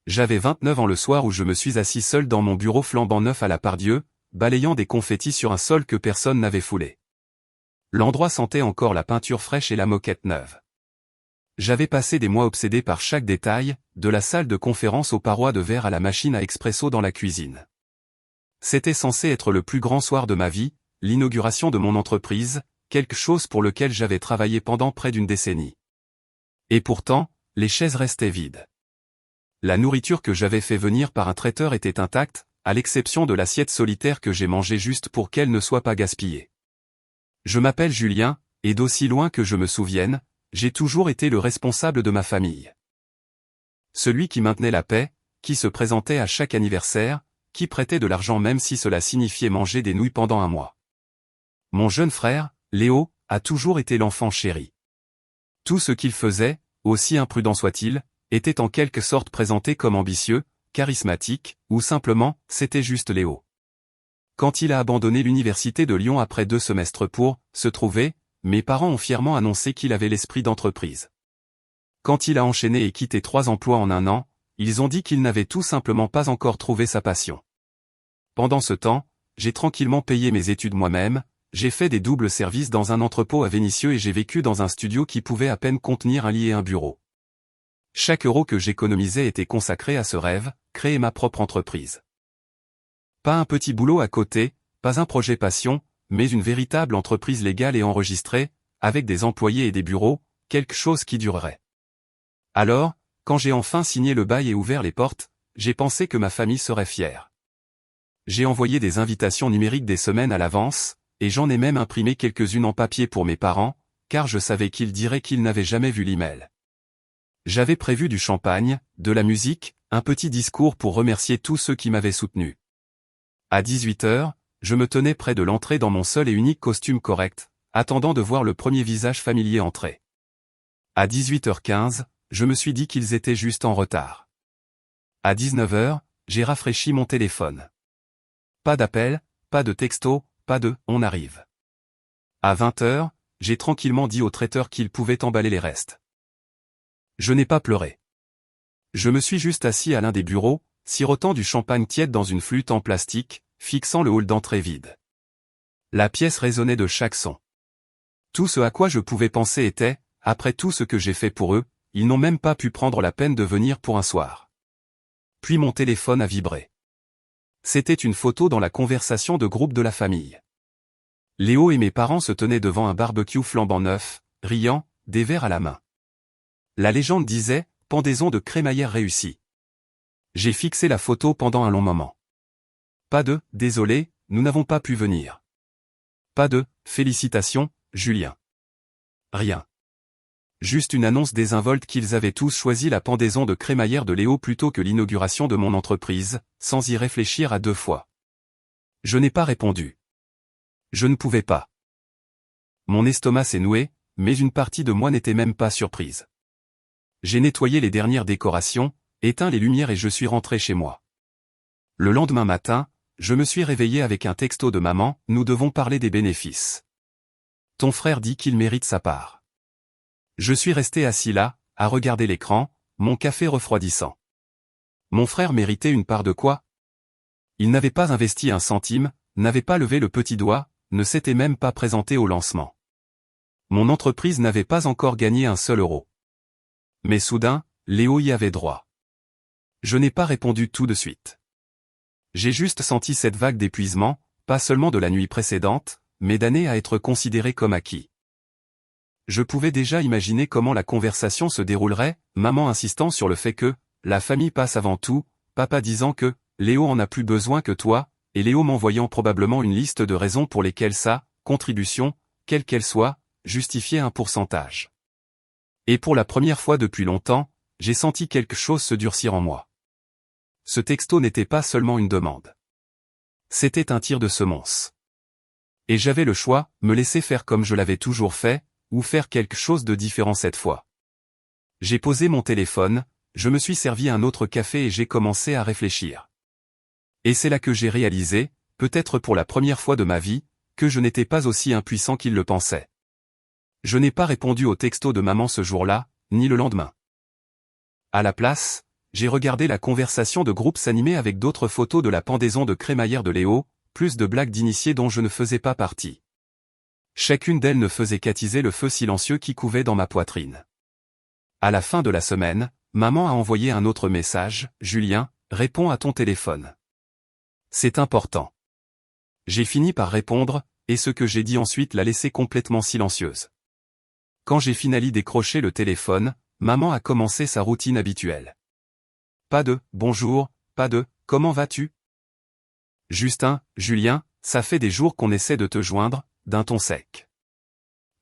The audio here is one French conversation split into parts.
J'avais 29 ans le soir où je me suis assis seul dans mon bureau flambant neuf à la Pardieu, balayant des confettis sur un sol que personne n'avait foulé. L'endroit sentait encore la peinture fraîche et la moquette neuve. J'avais passé des mois obsédé par chaque détail, de la salle de conférence aux parois de verre à la machine à expresso dans la cuisine. C'était censé être le plus grand soir de ma vie, l'inauguration de mon entreprise, quelque chose pour lequel j'avais travaillé pendant près d'une décennie. Et pourtant, les chaises restaient vides. La nourriture que j'avais fait venir par un traiteur était intacte, à l'exception de l'assiette solitaire que j'ai mangée juste pour qu'elle ne soit pas gaspillée. Je m'appelle Julien, et d'aussi loin que je me souvienne, j'ai toujours été le responsable de ma famille. Celui qui maintenait la paix, qui se présentait à chaque anniversaire, qui prêtait de l'argent même si cela signifiait manger des nouilles pendant un mois. Mon jeune frère, Léo, a toujours été l'enfant chéri. Tout ce qu'il faisait, aussi imprudent soit-il, était en quelque sorte présenté comme ambitieux, charismatique, ou simplement, c'était juste Léo. Quand il a abandonné l'université de Lyon après 2 semestres pour se trouver, mes parents ont fièrement annoncé qu'il avait l'esprit d'entreprise. Quand il a enchaîné et quitté 3 emplois en un an, ils ont dit qu'il n'avait tout simplement pas encore trouvé sa passion. Pendant ce temps, j'ai tranquillement payé mes études moi-même, j'ai fait des doubles services dans un entrepôt à Vénissieux et j'ai vécu dans un studio qui pouvait à peine contenir un lit et un bureau. Chaque euro que j'économisais était consacré à ce rêve, créer ma propre entreprise. Pas un petit boulot à côté, pas un projet passion, mais une véritable entreprise légale et enregistrée, avec des employés et des bureaux, quelque chose qui durerait. Alors, quand j'ai enfin signé le bail et ouvert les portes, j'ai pensé que ma famille serait fière. J'ai envoyé des invitations numériques des semaines à l'avance, et j'en ai même imprimé quelques-unes en papier pour mes parents, car je savais qu'ils diraient qu'ils n'avaient jamais vu l'email. J'avais prévu du champagne, de la musique, un petit discours pour remercier tous ceux qui m'avaient soutenu. À 18h, je me tenais près de l'entrée dans mon seul et unique costume correct, attendant de voir le premier visage familier entrer. À 18h15, je me suis dit qu'ils étaient juste en retard. À 19h, j'ai rafraîchi mon téléphone. Pas d'appel, pas de texto, pas de « on arrive ». À 20h, j'ai tranquillement dit au traiteur qu'il pouvait emballer les restes. Je n'ai pas pleuré. Je me suis juste assis à l'un des bureaux, sirotant du champagne tiède dans une flûte en plastique, fixant le hall d'entrée vide. La pièce résonnait de chaque son. Tout ce à quoi je pouvais penser était, après tout ce que j'ai fait pour eux, ils n'ont même pas pu prendre la peine de venir pour un soir. Puis mon téléphone a vibré. C'était une photo dans la conversation de groupe de la famille. Léo et mes parents se tenaient devant un barbecue flambant neuf, riant, des verres à la main. La légende disait, pendaison de crémaillère réussie. J'ai fixé la photo pendant un long moment. Pas de « désolé, nous n'avons pas pu venir ». Pas de « félicitations, Julien ». Rien. Juste une annonce désinvolte qu'ils avaient tous choisi la pendaison de crémaillère de Léo plutôt que l'inauguration de mon entreprise, sans y réfléchir à 2 fois. Je n'ai pas répondu. Je ne pouvais pas. Mon estomac s'est noué, mais une partie de moi n'était même pas surprise. J'ai nettoyé les dernières décorations, éteint les lumières et je suis rentré chez moi. Le lendemain matin, je me suis réveillé avec un texto de maman, nous devons parler des bénéfices. Ton frère dit qu'il mérite sa part. Je suis resté assis là, à regarder l'écran, mon café refroidissant. Mon frère méritait une part de quoi? Il n'avait pas investi un centime, n'avait pas levé le petit doigt, ne s'était même pas présenté au lancement. Mon entreprise n'avait pas encore gagné un seul euro. Mais soudain, Léo y avait droit. Je n'ai pas répondu tout de suite. J'ai juste senti cette vague d'épuisement, pas seulement de la nuit précédente, mais d'années à être considéré comme acquis. Je pouvais déjà imaginer comment la conversation se déroulerait, maman insistant sur le fait que, la famille passe avant tout, papa disant que, Léo en a plus besoin que toi, et Léo m'envoyant probablement une liste de raisons pour lesquelles sa contribution, quelle qu'elle soit, justifiait un pourcentage. Et pour la première fois depuis longtemps, j'ai senti quelque chose se durcir en moi. Ce texto n'était pas seulement une demande. C'était un tir de semonce. Et j'avais le choix, me laisser faire comme je l'avais toujours fait, ou faire quelque chose de différent cette fois. J'ai posé mon téléphone, je me suis servi un autre café et j'ai commencé à réfléchir. Et c'est là que j'ai réalisé, peut-être pour la première fois de ma vie, que je n'étais pas aussi impuissant qu'il le pensait. Je n'ai pas répondu au texto de maman ce jour-là, ni le lendemain. À la place, j'ai regardé la conversation de groupe s'animer avec d'autres photos de la pendaison de crémaillère de Léo, plus de blagues d'initiés dont je ne faisais pas partie. Chacune d'elles ne faisait qu'attiser le feu silencieux qui couvait dans ma poitrine. À la fin de la semaine, maman a envoyé un autre message, « Julien, réponds à ton téléphone. C'est important. » J'ai fini par répondre, et ce que j'ai dit ensuite l'a laissée complètement silencieuse. Quand j'ai finalement décroché le téléphone, maman a commencé sa routine habituelle. Pas de « bonjour », pas de « comment vas-tu ?» Juste un « Julien, ça fait des jours qu'on essaie de te joindre », d'un ton sec.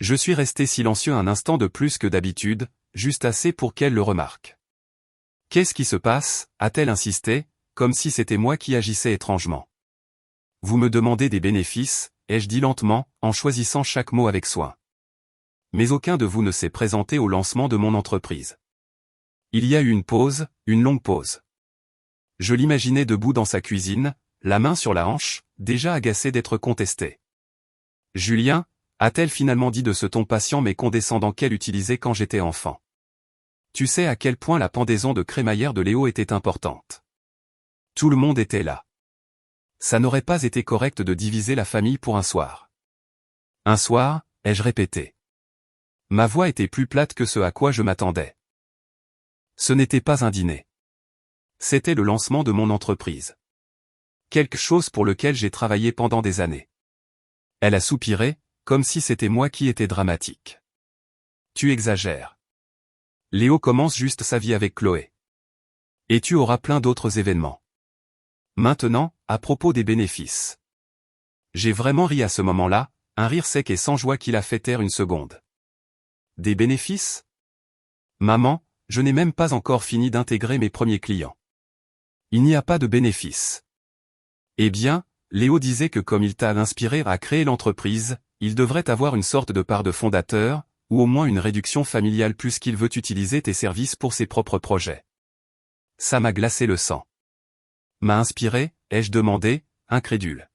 Je suis resté silencieux un instant de plus que d'habitude, juste assez pour qu'elle le remarque. « Qu'est-ce qui se passe ?» a-t-elle insisté, comme si c'était moi qui agissais étrangement. « Vous me demandez des bénéfices », ai-je dit lentement, en choisissant chaque mot avec soin. Mais aucun de vous ne s'est présenté au lancement de mon entreprise. Il y a eu une pause, une longue pause. Je l'imaginais debout dans sa cuisine, la main sur la hanche, déjà agacée d'être contestée. « Julien » a-t-elle finalement dit de ce ton patient mais condescendant qu'elle utilisait quand j'étais enfant. Tu sais à quel point la pendaison de crémaillère de Léo était importante. Tout le monde était là. Ça n'aurait pas été correct de diviser la famille pour un soir. Un soir, ai-je répété. Ma voix était plus plate que ce à quoi je m'attendais. Ce n'était pas un dîner. C'était le lancement de mon entreprise. Quelque chose pour lequel j'ai travaillé pendant des années. Elle a soupiré, comme si c'était moi qui étais dramatique. Tu exagères. Léo commence juste sa vie avec Chloé. Et tu auras plein d'autres événements. Maintenant, à propos des bénéfices. J'ai vraiment ri à ce moment-là, un rire sec et sans joie qui l'a fait taire une seconde. Des bénéfices ? Maman, je n'ai même pas encore fini d'intégrer mes premiers clients. Il n'y a pas de bénéfices. Eh bien, Léo disait que comme il t'a inspiré à créer l'entreprise, il devrait avoir une sorte de part de fondateur, ou au moins une réduction familiale puisqu'il veut utiliser tes services pour ses propres projets. Ça m'a glacé le sang. M'a inspiré, ai-je demandé, incrédule.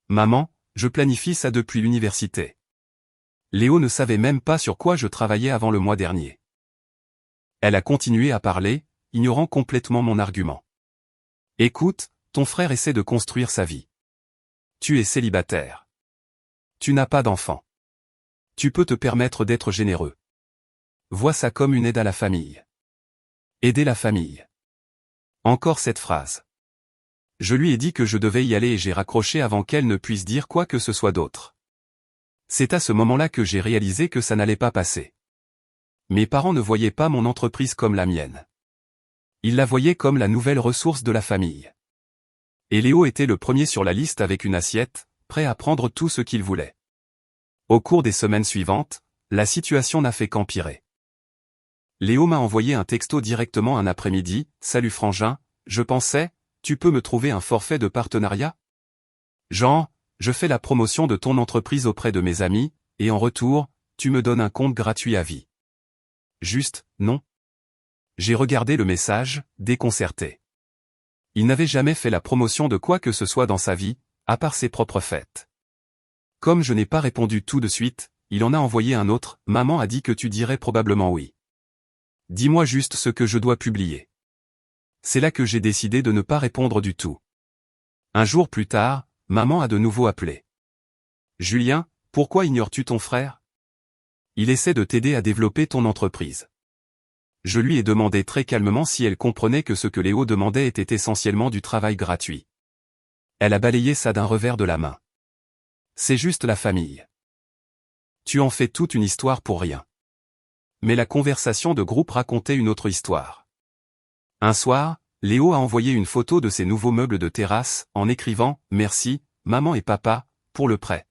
Maman, je planifie ça depuis l'université. Léo ne savait même pas sur quoi je travaillais avant le mois dernier. Elle a continué à parler, ignorant complètement mon argument. Écoute, ton frère essaie de construire sa vie. Tu es célibataire. Tu n'as pas d'enfant. Tu peux te permettre d'être généreux. Vois ça comme une aide à la famille. Aider la famille. Encore cette phrase. Je lui ai dit que je devais y aller et j'ai raccroché avant qu'elle ne puisse dire quoi que ce soit d'autre. C'est à ce moment-là que j'ai réalisé que ça n'allait pas passer. Mes parents ne voyaient pas mon entreprise comme la mienne. Ils la voyaient comme la nouvelle ressource de la famille. Et Léo était le premier sur la liste avec une assiette, prêt à prendre tout ce qu'il voulait. Au cours des semaines suivantes, la situation n'a fait qu'empirer. Léo m'a envoyé un texto directement un après-midi, « Salut frangin, je pensais, tu peux me trouver un forfait de partenariat ? Genre, je fais la promotion de ton entreprise auprès de mes amis, et en retour, tu me donnes un compte gratuit à vie. » Juste, non. J'ai regardé le message, déconcerté. Il n'avait jamais fait la promotion de quoi que ce soit dans sa vie, à part ses propres fêtes. Comme je n'ai pas répondu tout de suite, il en a envoyé un autre, « Maman a dit que tu dirais probablement oui. Dis-moi juste ce que je dois publier. » C'est là que j'ai décidé de ne pas répondre du tout. Un jour plus tard, maman a de nouveau appelé. « Julien, pourquoi ignores-tu ton frère ? Il essaie de t'aider à développer ton entreprise. » Je lui ai demandé très calmement si elle comprenait que ce que Léo demandait était essentiellement du travail gratuit. Elle a balayé ça d'un revers de la main. C'est juste la famille. Tu en fais toute une histoire pour rien. Mais la conversation de groupe racontait une autre histoire. Un soir, Léo a envoyé une photo de ses nouveaux meubles de terrasse, en écrivant « Merci, maman et papa, pour le prêt. »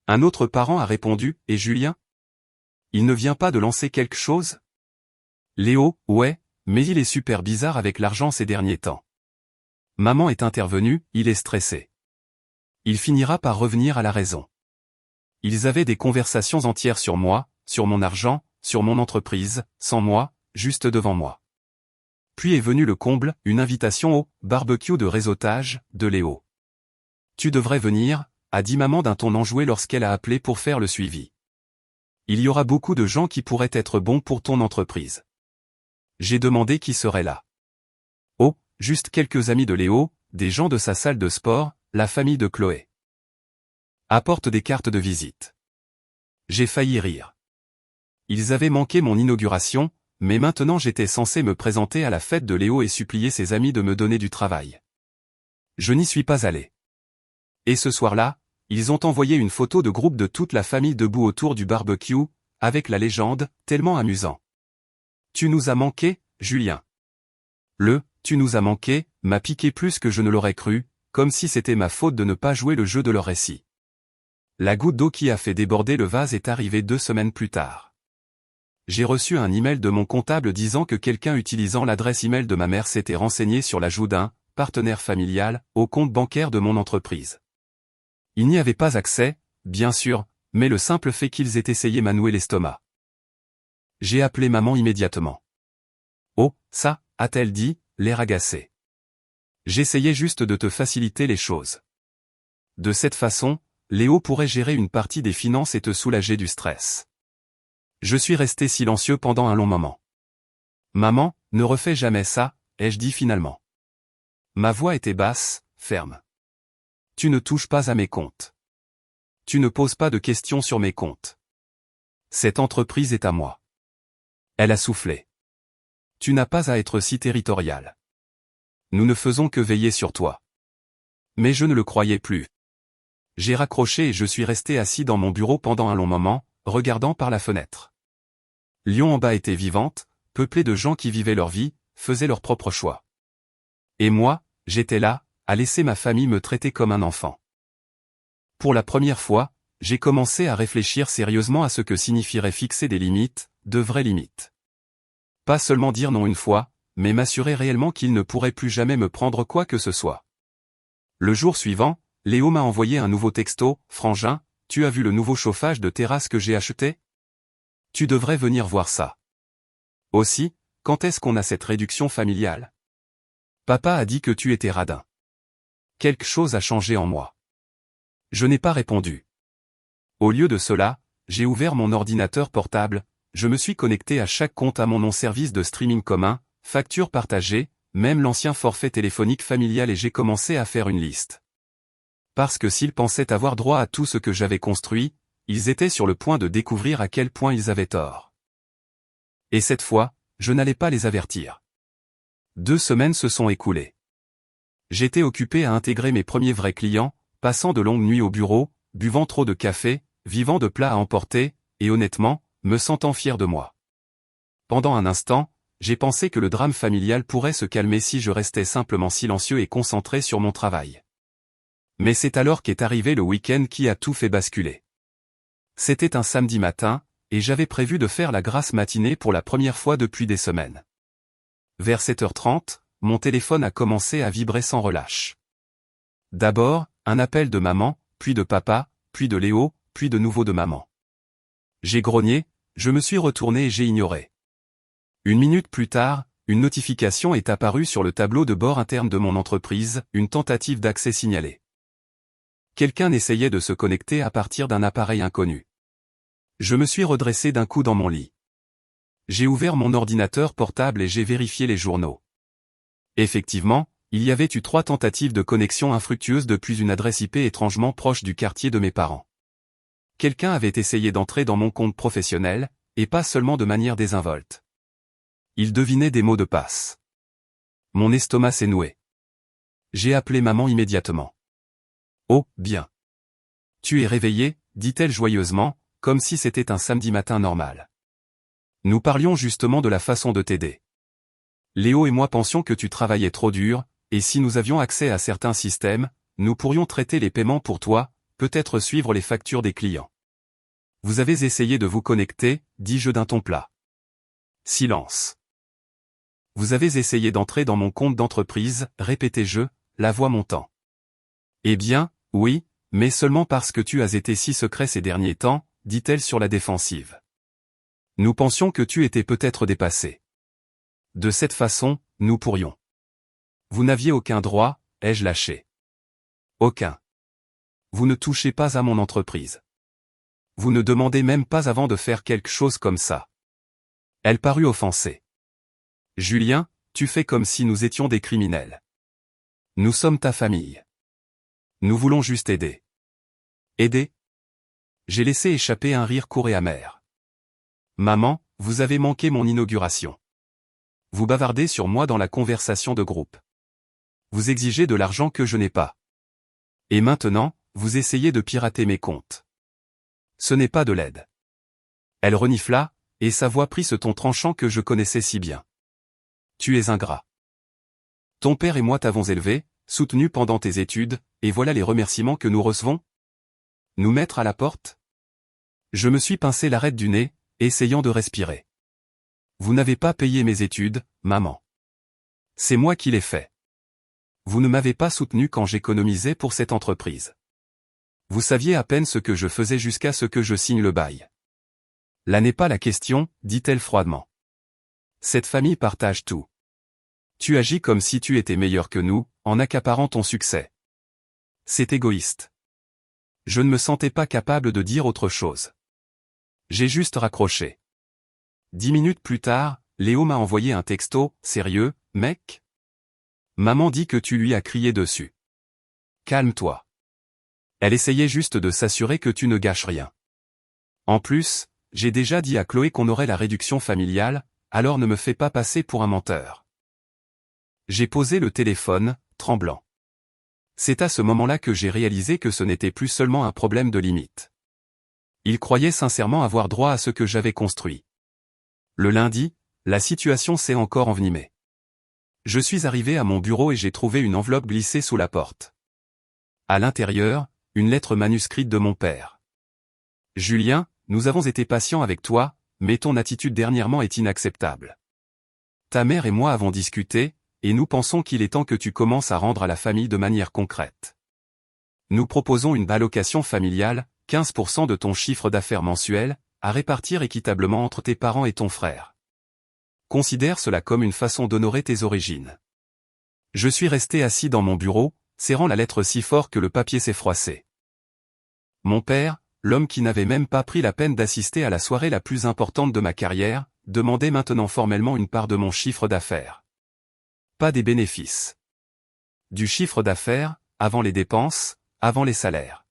Un autre parent a répondu « Et Julien ? Il ne vient pas de lancer quelque chose ? » Léo, ouais, mais il est super bizarre avec l'argent ces derniers temps. Maman est intervenue, il est stressé. Il finira par revenir à la raison. Ils avaient des conversations entières sur moi, sur mon argent, sur mon entreprise, sans moi, juste devant moi. Puis est venu le comble, une invitation au barbecue de réseautage de Léo. Tu devrais venir, a dit maman d'un ton enjoué lorsqu'elle a appelé pour faire le suivi. Il y aura beaucoup de gens qui pourraient être bons pour ton entreprise. J'ai demandé qui serait là. juste quelques amis de Léo, des gens de sa salle de sport, la famille de Chloé. Apporte des cartes de visite. J'ai failli rire. Ils avaient manqué mon inauguration, mais maintenant j'étais censé me présenter à la fête de Léo et supplier ses amis de me donner du travail. Je n'y suis pas allé. Et ce soir-là, ils ont envoyé une photo de groupe de toute la famille debout autour du barbecue, avec la légende, tellement amusant. Tu nous as manqué, Julien. Tu nous as manqué, m'a piqué plus que je ne l'aurais cru, comme si c'était ma faute de ne pas jouer le jeu de leur récit. La goutte d'eau qui a fait déborder le vase est arrivée 2 semaines plus tard. J'ai reçu un email de mon comptable disant que quelqu'un utilisant l'adresse email de ma mère s'était renseigné sur l'ajout d'un partenaire familial au compte bancaire de mon entreprise. Il n'y avait pas accès, bien sûr, mais le simple fait qu'ils aient essayé m'a noué l'estomac. J'ai appelé maman immédiatement. Oh, ça, a-t-elle dit, l'air agacé. J'essayais juste de te faciliter les choses. De cette façon, Léo pourrait gérer une partie des finances et te soulager du stress. Je suis resté silencieux pendant un long moment. Maman, ne refais jamais ça, ai-je dit finalement. Ma voix était basse, ferme. Tu ne touches pas à mes comptes. Tu ne poses pas de questions sur mes comptes. Cette entreprise est à moi. Elle a soufflé. Tu n'as pas à être si territorial. Nous ne faisons que veiller sur toi. Mais je ne le croyais plus. J'ai raccroché et je suis resté assis dans mon bureau pendant un long moment, regardant par la fenêtre. Lyon en bas était vivante, peuplée de gens qui vivaient leur vie, faisaient leurs propres choix. Et moi, j'étais là, à laisser ma famille me traiter comme un enfant. Pour la première fois, j'ai commencé à réfléchir sérieusement à ce que signifierait fixer des limites, de vraies limites. Pas seulement dire non une fois, mais m'assurer réellement qu'il ne pourrait plus jamais me prendre quoi que ce soit. Le jour suivant, Léo m'a envoyé un nouveau texto, « Frangin, tu as vu le nouveau chauffage de terrasse que j'ai acheté ? Tu devrais venir voir ça. Aussi, quand est-ce qu'on a cette réduction familiale ? Papa a dit que tu étais radin. Quelque chose a changé en moi. » Je n'ai pas répondu. Au lieu de cela, j'ai ouvert mon ordinateur portable, je me suis connecté à chaque compte à mon non-service de streaming commun, factures partagées, même l'ancien forfait téléphonique familial et j'ai commencé à faire une liste. Parce que s'ils pensaient avoir droit à tout ce que j'avais construit, ils étaient sur le point de découvrir à quel point ils avaient tort. Et cette fois, je n'allais pas les avertir. 2 semaines se sont écoulées. J'étais occupé à intégrer mes premiers vrais clients, passant de longues nuits au bureau, buvant trop de café, vivant de plats à emporter, et honnêtement, me sentant fier de moi. Pendant un instant, j'ai pensé que le drame familial pourrait se calmer si je restais simplement silencieux et concentré sur mon travail. Mais c'est alors qu'est arrivé le week-end qui a tout fait basculer. C'était un samedi matin, et j'avais prévu de faire la grasse matinée pour la première fois depuis des semaines. Vers 7h30, mon téléphone a commencé à vibrer sans relâche. D'abord, un appel de maman, puis de papa, puis de Léo, puis de nouveau de maman. J'ai grogné, je me suis retourné et j'ai ignoré. 1 minute plus tard, une notification est apparue sur le tableau de bord interne de mon entreprise, une tentative d'accès signalée. Quelqu'un essayait de se connecter à partir d'un appareil inconnu. Je me suis redressé d'un coup dans mon lit. J'ai ouvert mon ordinateur portable et j'ai vérifié les journaux. Effectivement, il y avait eu 3 tentatives de connexion infructueuses depuis une adresse IP étrangement proche du quartier de mes parents. Quelqu'un avait essayé d'entrer dans mon compte professionnel, et pas seulement de manière désinvolte. Il devinait des mots de passe. Mon estomac s'est noué. J'ai appelé maman immédiatement. Oh, bien. Tu es réveillé, dit-elle joyeusement, comme si c'était un samedi matin normal. Nous parlions justement de la façon de t'aider. Léo et moi pensions que tu travaillais trop dur, et si nous avions accès à certains systèmes, nous pourrions traiter les paiements pour toi, peut-être suivre les factures des clients. Vous avez essayé de vous connecter, dis-je d'un ton plat. Silence. Vous avez essayé d'entrer dans mon compte d'entreprise, répétai-je, la voix montant. Eh bien, oui, mais seulement parce que tu as été si secret ces derniers temps, dit-elle sur la défensive. Nous pensions que tu étais peut-être dépassé. De cette façon, nous pourrions. Vous n'aviez aucun droit, ai-je lâché. Aucun. Vous ne touchez pas à mon entreprise. Vous ne demandez même pas avant de faire quelque chose comme ça. Elle parut offensée. Julien, tu fais comme si nous étions des criminels. Nous sommes ta famille. Nous voulons juste aider. Aider? J'ai laissé échapper un rire court et amer. Maman, vous avez manqué mon inauguration. Vous bavardez sur moi dans la conversation de groupe. Vous exigez de l'argent que je n'ai pas. Et maintenant, vous essayez de pirater mes comptes. Ce n'est pas de l'aide. Elle renifla, et sa voix prit ce ton tranchant que je connaissais si bien. Tu es ingrat. Ton père et moi t'avons élevé, soutenu pendant tes études, et voilà les remerciements que nous recevons? Nous mettre à la porte? Je me suis pincé l'arête du nez, essayant de respirer. Vous n'avez pas payé mes études, maman. C'est moi qui l'ai fait. Vous ne m'avez pas soutenu quand j'économisais pour cette entreprise. Vous saviez à peine ce que je faisais jusqu'à ce que je signe le bail. Là n'est pas la question, dit-elle froidement. Cette famille partage tout. Tu agis comme si tu étais meilleur que nous, en accaparant ton succès. C'est égoïste. Je ne me sentais pas capable de dire autre chose. J'ai juste raccroché. 10 minutes plus tard, Léo m'a envoyé un texto, « Sérieux, mec ? Maman dit que tu lui as crié dessus. Calme-toi. Elle essayait juste de s'assurer que tu ne gâches rien. En plus, j'ai déjà dit à Chloé qu'on aurait la réduction familiale, alors ne me fais pas passer pour un menteur. » J'ai posé le téléphone, tremblant. C'est à ce moment-là que j'ai réalisé que ce n'était plus seulement un problème de limite. Il croyait sincèrement avoir droit à ce que j'avais construit. Le lundi, la situation s'est encore envenimée. Je suis arrivé à mon bureau et j'ai trouvé une enveloppe glissée sous la porte. À l'intérieur, une lettre manuscrite de mon père. « Julien, nous avons été patients avec toi, mais ton attitude dernièrement est inacceptable. Ta mère et moi avons discuté, et nous pensons qu'il est temps que tu commences à rendre à la famille de manière concrète. Nous proposons une allocation familiale, 15% de ton chiffre d'affaires mensuel, à répartir équitablement entre tes parents et ton frère. Considère cela comme une façon d'honorer tes origines. » Je suis resté assis dans mon bureau, serrant la lettre si fort que le papier s'est froissé. Mon père, l'homme qui n'avait même pas pris la peine d'assister à la soirée la plus importante de ma carrière, demandait maintenant formellement une part de mon chiffre d'affaires. Pas des bénéfices. Du chiffre d'affaires, avant les dépenses, avant les salaires.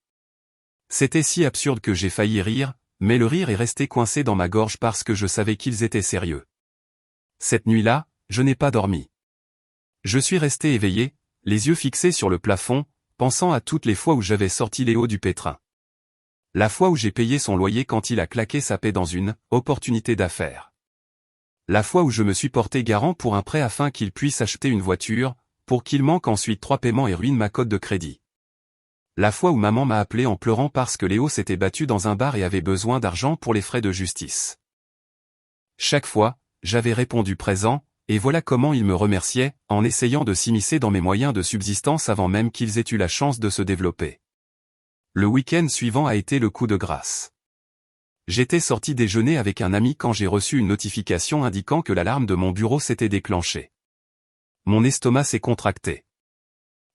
C'était si absurde que j'ai failli rire, mais le rire est resté coincé dans ma gorge parce que je savais qu'ils étaient sérieux. Cette nuit-là, je n'ai pas dormi. Je suis resté éveillé, les yeux fixés sur le plafond, pensant à toutes les fois où j'avais sorti Léo du pétrin. La fois où j'ai payé son loyer quand il a claqué sa paix dans une opportunité d'affaires. La fois où je me suis porté garant pour un prêt afin qu'il puisse acheter une voiture, pour qu'il manque ensuite 3 paiements et ruine ma cote de crédit. La fois où maman m'a appelé en pleurant parce que Léo s'était battu dans un bar et avait besoin d'argent pour les frais de justice. Chaque fois, j'avais répondu présent, et voilà comment il me remerciait, en essayant de s'immiscer dans mes moyens de subsistance avant même qu'ils aient eu la chance de se développer. Le week-end suivant a été le coup de grâce. J'étais sorti déjeuner avec un ami quand j'ai reçu une notification indiquant que l'alarme de mon bureau s'était déclenchée. Mon estomac s'est contracté.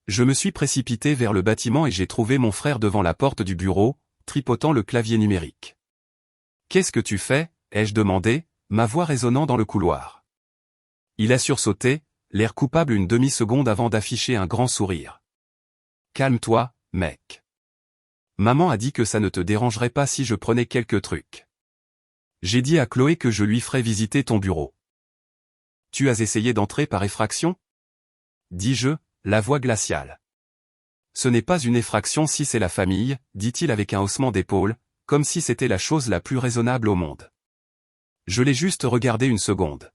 Je me suis précipité vers le bâtiment et j'ai trouvé mon frère devant la porte du bureau, tripotant le clavier numérique. « Qu'est-ce que tu fais ?» ai-je demandé, ma voix résonnant dans le couloir. Il a sursauté, l'air coupable une demi-seconde avant d'afficher un grand sourire. « Calme-toi, mec. Maman a dit que ça ne te dérangerait pas si je prenais quelques trucs. J'ai dit à Chloé que je lui ferais visiter ton bureau. Tu as essayé d'entrer par effraction ? Dis-je, la voix glaciale. Ce n'est pas une effraction si c'est la famille, dit-il avec un haussement d'épaule, comme si c'était la chose la plus raisonnable au monde. Je l'ai juste regardé une seconde.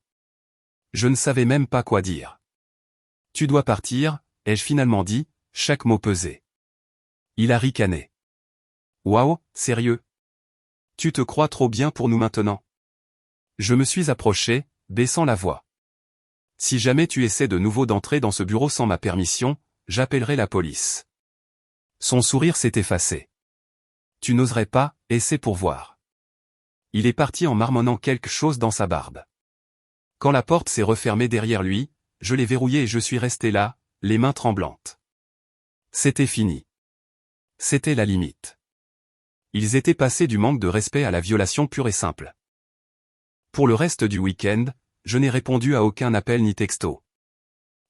Je ne savais même pas quoi dire. Tu dois partir, ai-je finalement dit, chaque mot pesé. Il a ricané. Waouh, sérieux? Tu te crois trop bien pour nous maintenant? Je me suis approché, baissant la voix. Si jamais tu essaies de nouveau d'entrer dans ce bureau sans ma permission, j'appellerai la police. Son sourire s'est effacé. Tu n'oserais pas, et c'est pour voir. Il est parti en marmonnant quelque chose dans sa barbe. Quand la porte s'est refermée derrière lui, je l'ai verrouillée et je suis resté là, les mains tremblantes. C'était fini. C'était la limite. Ils étaient passés du manque de respect à la violation pure et simple. Pour le reste du week-end, je n'ai répondu à aucun appel ni texto.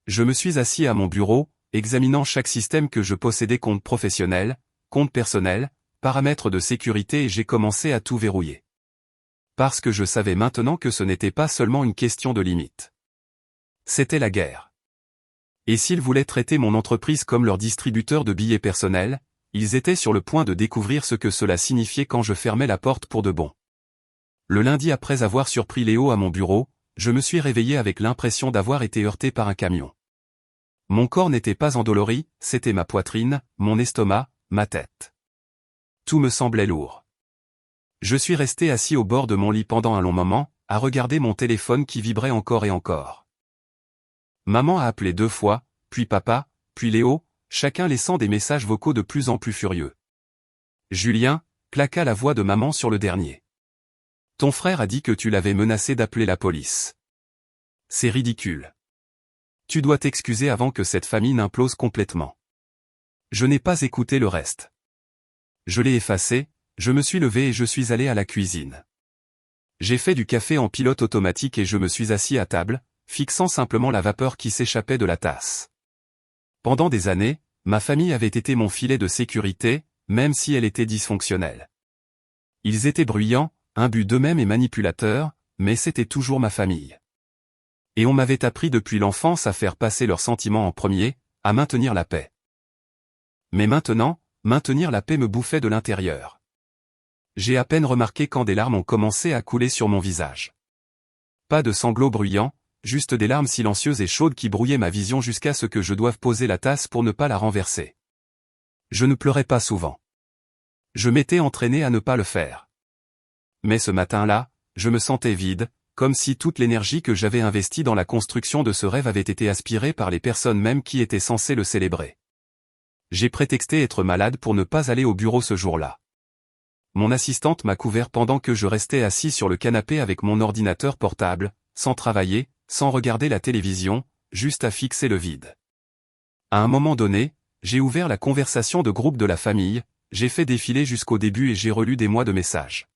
Je me suis assis à mon bureau, examinant chaque système que je possédais, compte professionnel, compte personnel, paramètres de sécurité, et j'ai commencé à tout verrouiller. Parce que je savais maintenant que ce n'était pas seulement une question de limite. C'était la guerre. Et s'ils voulaient traiter mon entreprise comme leur distributeur de billets personnels, ils étaient sur le point de découvrir ce que cela signifiait quand je fermais la porte pour de bon. Le lundi, après avoir surpris Léo à mon bureau, je me suis réveillé avec l'impression d'avoir été heurté par un camion. Mon corps n'était pas endolori, c'était ma poitrine, mon estomac, ma tête. Tout me semblait lourd. Je suis resté assis au bord de mon lit pendant un long moment, à regarder mon téléphone qui vibrait encore et encore. Maman a appelé 2 fois, puis papa, puis Léo, chacun laissant des messages vocaux de plus en plus furieux. Julien, claqua la voix de maman sur le dernier. Ton frère a dit que tu l'avais menacé d'appeler la police. C'est ridicule. Tu dois t'excuser avant que cette famille n'implose complètement. Je n'ai pas écouté le reste. Je l'ai effacé, je me suis levé et je suis allé à la cuisine. J'ai fait du café en pilote automatique et je me suis assis à table, fixant simplement la vapeur qui s'échappait de la tasse. Pendant des années, ma famille avait été mon filet de sécurité, même si elle était dysfonctionnelle. Ils étaient bruyants, imbus d'eux-mêmes et manipulateurs, mais c'était toujours ma famille. Et on m'avait appris depuis l'enfance à faire passer leurs sentiments en premier, à maintenir la paix. Mais maintenant, maintenir la paix me bouffait de l'intérieur. J'ai à peine remarqué quand des larmes ont commencé à couler sur mon visage. Pas de sanglots bruyants, juste des larmes silencieuses et chaudes qui brouillaient ma vision jusqu'à ce que je doive poser la tasse pour ne pas la renverser. Je ne pleurais pas souvent. Je m'étais entraîné à ne pas le faire. Mais ce matin-là, je me sentais vide, comme si toute l'énergie que j'avais investie dans la construction de ce rêve avait été aspirée par les personnes mêmes qui étaient censées le célébrer. J'ai prétexté être malade pour ne pas aller au bureau ce jour-là. Mon assistante m'a couvert pendant que je restais assis sur le canapé avec mon ordinateur portable, sans travailler, sans regarder la télévision, juste à fixer le vide. À un moment donné, j'ai ouvert la conversation de groupe de la famille, j'ai fait défiler jusqu'au début et j'ai relu des mois de messages.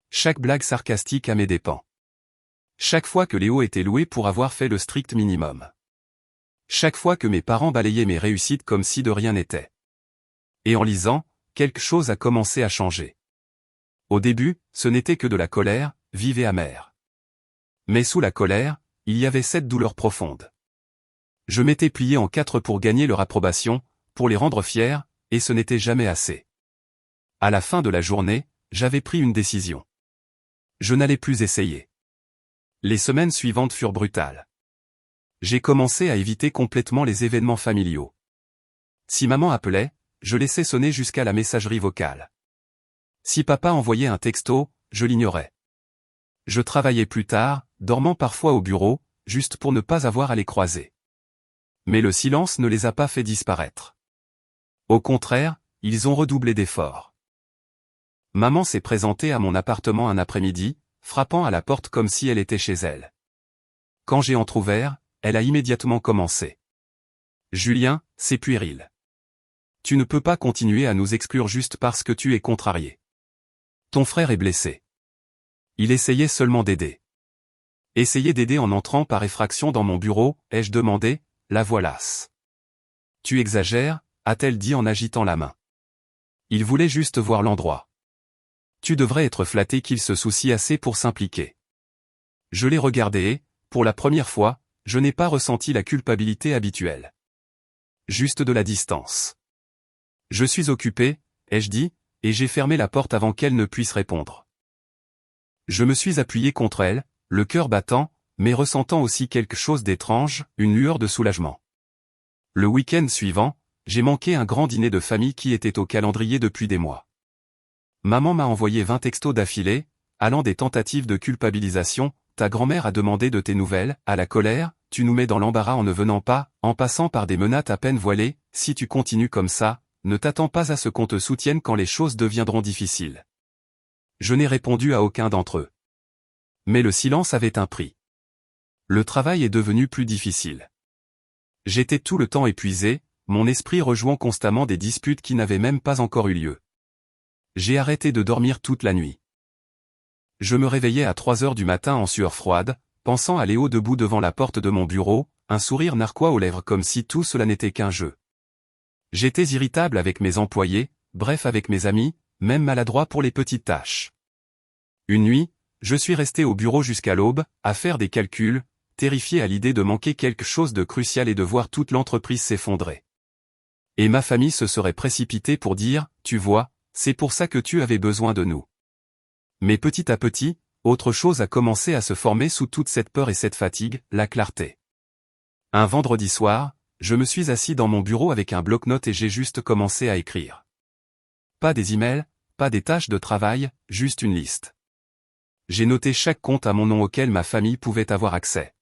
Chaque blague sarcastique à mes dépens. Chaque fois que Léo était loué pour avoir fait le strict minimum. Chaque fois que mes parents balayaient mes réussites comme si de rien n'était. Et en lisant, quelque chose a commencé à changer. Au début, ce n'était que de la colère, vive et amère. Mais sous la colère, il y avait cette douleur profonde. Je m'étais plié en 4 pour gagner leur approbation, pour les rendre fiers, et ce n'était jamais assez. À la fin de la journée, j'avais pris une décision. Je n'allais plus essayer. Les semaines suivantes furent brutales. J'ai commencé à éviter complètement les événements familiaux. Si maman appelait, je laissais sonner jusqu'à la messagerie vocale. Si papa envoyait un texto, je l'ignorais. Je travaillais plus tard, dormant parfois au bureau, juste pour ne pas avoir à les croiser. Mais le silence ne les a pas fait disparaître. Au contraire, ils ont redoublé d'efforts. Maman s'est présentée à mon appartement un après-midi, frappant à la porte comme si elle était chez elle. Quand j'ai entrouvert, elle a immédiatement commencé. Julien, c'est puéril. Tu ne peux pas continuer à nous exclure juste parce que tu es contrarié. Ton frère est blessé. Il essayait seulement d'aider. Essayer d'aider en entrant par effraction dans mon bureau, ai-je demandé, la voix lasse. Tu exagères, a-t-elle dit en agitant la main. Il voulait juste voir l'endroit. Tu devrais être flatté qu'il se soucie assez pour s'impliquer. Je l'ai regardé et, pour la première fois, je n'ai pas ressenti la culpabilité habituelle. Juste de la distance. Je suis occupé, ai-je dit, et j'ai fermé la porte avant qu'elle ne puisse répondre. Je me suis appuyé contre elle, le cœur battant, mais ressentant aussi quelque chose d'étrange, une lueur de soulagement. Le week-end suivant, j'ai manqué un grand dîner de famille qui était au calendrier depuis des mois. Maman m'a envoyé 20 textos d'affilée, allant des tentatives de culpabilisation, ta grand-mère a demandé de tes nouvelles, à la colère, tu nous mets dans l'embarras en ne venant pas, en passant par des menaces à peine voilées, si tu continues comme ça, ne t'attends pas à ce qu'on te soutienne quand les choses deviendront difficiles. Je n'ai répondu à aucun d'entre eux. Mais le silence avait un prix. Le travail est devenu plus difficile. J'étais tout le temps épuisé, mon esprit rejouant constamment des disputes qui n'avaient même pas encore eu lieu. J'ai arrêté de dormir toute la nuit. Je me réveillais à 3 heures du matin en sueur froide, pensant à Léo debout devant la porte de mon bureau, un sourire narquois aux lèvres comme si tout cela n'était qu'un jeu. J'étais irritable avec mes employés, bref avec mes amis, même maladroit pour les petites tâches. Une nuit, je suis resté au bureau jusqu'à l'aube, à faire des calculs, terrifié à l'idée de manquer quelque chose de crucial et de voir toute l'entreprise s'effondrer. Et ma famille se serait précipitée pour dire, tu vois, c'est pour ça que tu avais besoin de nous. Mais petit à petit, autre chose a commencé à se former sous toute cette peur et cette fatigue, la clarté. Un vendredi soir, je me suis assis dans mon bureau avec un bloc-notes et j'ai juste commencé à écrire. Pas des emails, pas des tâches de travail, juste une liste. J'ai noté chaque compte à mon nom auquel ma famille pouvait avoir accès.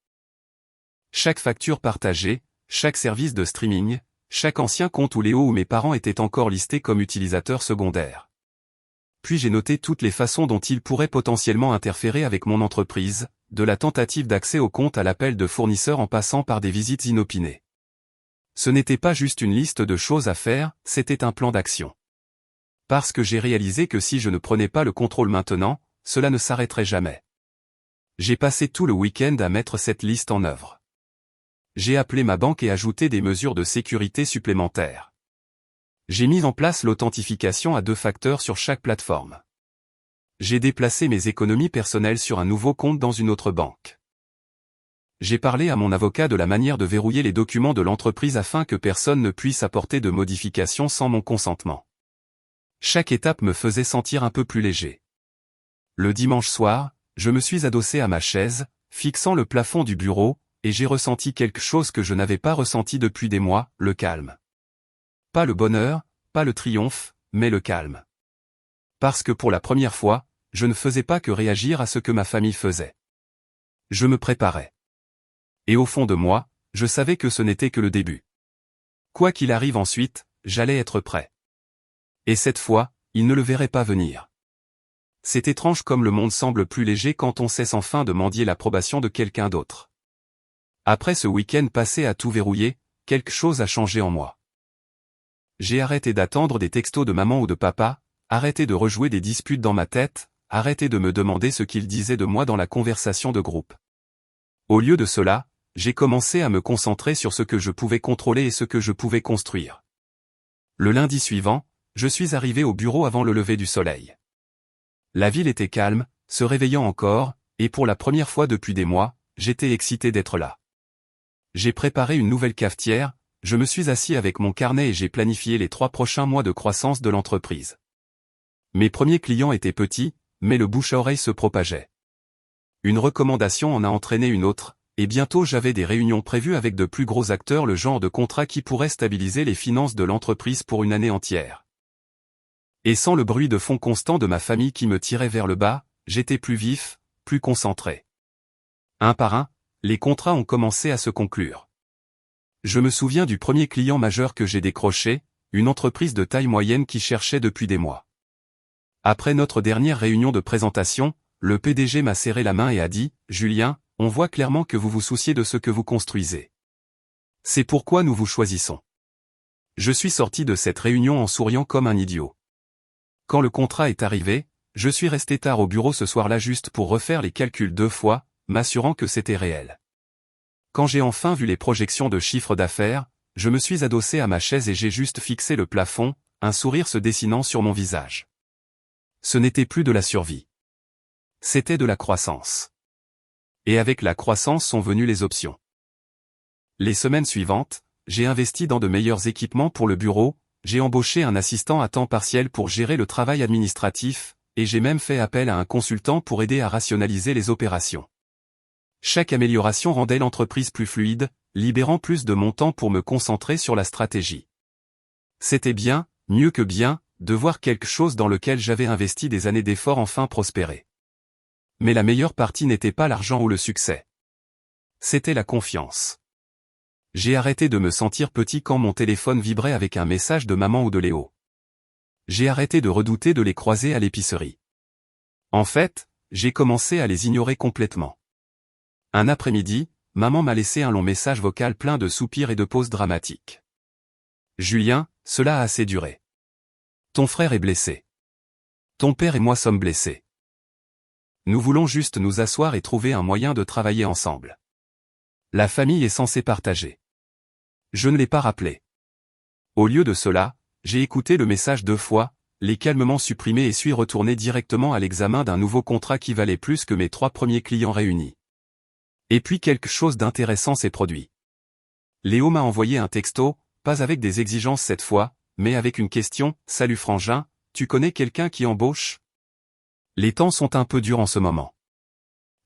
Chaque facture partagée, chaque service de streaming, chaque ancien compte où Léo ou mes parents étaient encore listés comme utilisateurs secondaires. Puis j'ai noté toutes les façons dont ils pourraient potentiellement interférer avec mon entreprise, de la tentative d'accès au compte à l'appel de fournisseurs en passant par des visites inopinées. Ce n'était pas juste une liste de choses à faire, c'était un plan d'action. Parce que j'ai réalisé que si je ne prenais pas le contrôle maintenant, cela ne s'arrêterait jamais. J'ai passé tout le week-end à mettre cette liste en œuvre. J'ai appelé ma banque et ajouté des mesures de sécurité supplémentaires. J'ai mis en place l'authentification à 2 facteurs sur chaque plateforme. J'ai déplacé mes économies personnelles sur un nouveau compte dans une autre banque. J'ai parlé à mon avocat de la manière de verrouiller les documents de l'entreprise afin que personne ne puisse apporter de modifications sans mon consentement. Chaque étape me faisait sentir un peu plus léger. Le dimanche soir, je me suis adossé à ma chaise, fixant le plafond du bureau, et j'ai ressenti quelque chose que je n'avais pas ressenti depuis des mois, le calme. Pas le bonheur, pas le triomphe, mais le calme. Parce que pour la première fois, je ne faisais pas que réagir à ce que ma famille faisait. Je me préparais. Et au fond de moi, je savais que ce n'était que le début. Quoi qu'il arrive ensuite, j'allais être prêt. Et cette fois, ils ne le verraient pas venir. C'est étrange comme le monde semble plus léger quand on cesse enfin de mendier l'approbation de quelqu'un d'autre. Après ce week-end passé à tout verrouiller, quelque chose a changé en moi. J'ai arrêté d'attendre des textos de maman ou de papa, arrêté de rejouer des disputes dans ma tête, arrêté de me demander ce qu'ils disaient de moi dans la conversation de groupe. Au lieu de cela, j'ai commencé à me concentrer sur ce que je pouvais contrôler et ce que je pouvais construire. Le lundi suivant, je suis arrivé au bureau avant le lever du soleil. La ville était calme, se réveillant encore, et pour la première fois depuis des mois, j'étais excité d'être là. J'ai préparé une nouvelle cafetière, je me suis assis avec mon carnet et j'ai planifié les 3 prochains mois de croissance de l'entreprise. Mes premiers clients étaient petits, mais le bouche-à-oreille se propageait. Une recommandation en a entraîné une autre, et bientôt j'avais des réunions prévues avec de plus gros acteurs, le genre de contrat qui pourrait stabiliser les finances de l'entreprise pour une année entière. Et sans le bruit de fond constant de ma famille qui me tirait vers le bas, j'étais plus vif, plus concentré. Un par un, les contrats ont commencé à se conclure. Je me souviens du premier client majeur que j'ai décroché, une entreprise de taille moyenne qui cherchait depuis des mois. Après notre dernière réunion de présentation, le PDG m'a serré la main et a dit « Julien, on voit clairement que vous vous souciez de ce que vous construisez. C'est pourquoi nous vous choisissons. » Je suis sorti de cette réunion en souriant comme un idiot. Quand le contrat est arrivé, je suis resté tard au bureau ce soir-là juste pour refaire les calculs 2 fois, m'assurant que c'était réel. Quand j'ai enfin vu les projections de chiffre d'affaires, je me suis adossé à ma chaise et j'ai juste fixé le plafond, un sourire se dessinant sur mon visage. Ce n'était plus de la survie. C'était de la croissance. Et avec la croissance sont venues les options. Les semaines suivantes, j'ai investi dans de meilleurs équipements pour le bureau, j'ai embauché un assistant à temps partiel pour gérer le travail administratif, et j'ai même fait appel à un consultant pour aider à rationaliser les opérations. Chaque amélioration rendait l'entreprise plus fluide, libérant plus de mon temps pour me concentrer sur la stratégie. C'était bien, mieux que bien, de voir quelque chose dans lequel j'avais investi des années d'efforts enfin prospérer. Mais la meilleure partie n'était pas l'argent ou le succès. C'était la confiance. J'ai arrêté de me sentir petit quand mon téléphone vibrait avec un message de maman ou de Léo. J'ai arrêté de redouter de les croiser à l'épicerie. En fait, j'ai commencé à les ignorer complètement. Un après-midi, maman m'a laissé un long message vocal plein de soupirs et de pauses dramatiques. « Julien, cela a assez duré. Ton frère est blessé. Ton père et moi sommes blessés. Nous voulons juste nous asseoir et trouver un moyen de travailler ensemble. La famille est censée partager. Je ne l'ai pas rappelé. Au lieu de cela, j'ai écouté le message 2 fois, l'ai calmement supprimé et suis retourné directement à l'examen d'un nouveau contrat qui valait plus que mes 3 premiers clients réunis. Et puis quelque chose d'intéressant s'est produit. Léo m'a envoyé un texto, pas avec des exigences cette fois, mais avec une question, « Salut frangin, tu connais quelqu'un qui embauche ?» Les temps sont un peu durs en ce moment.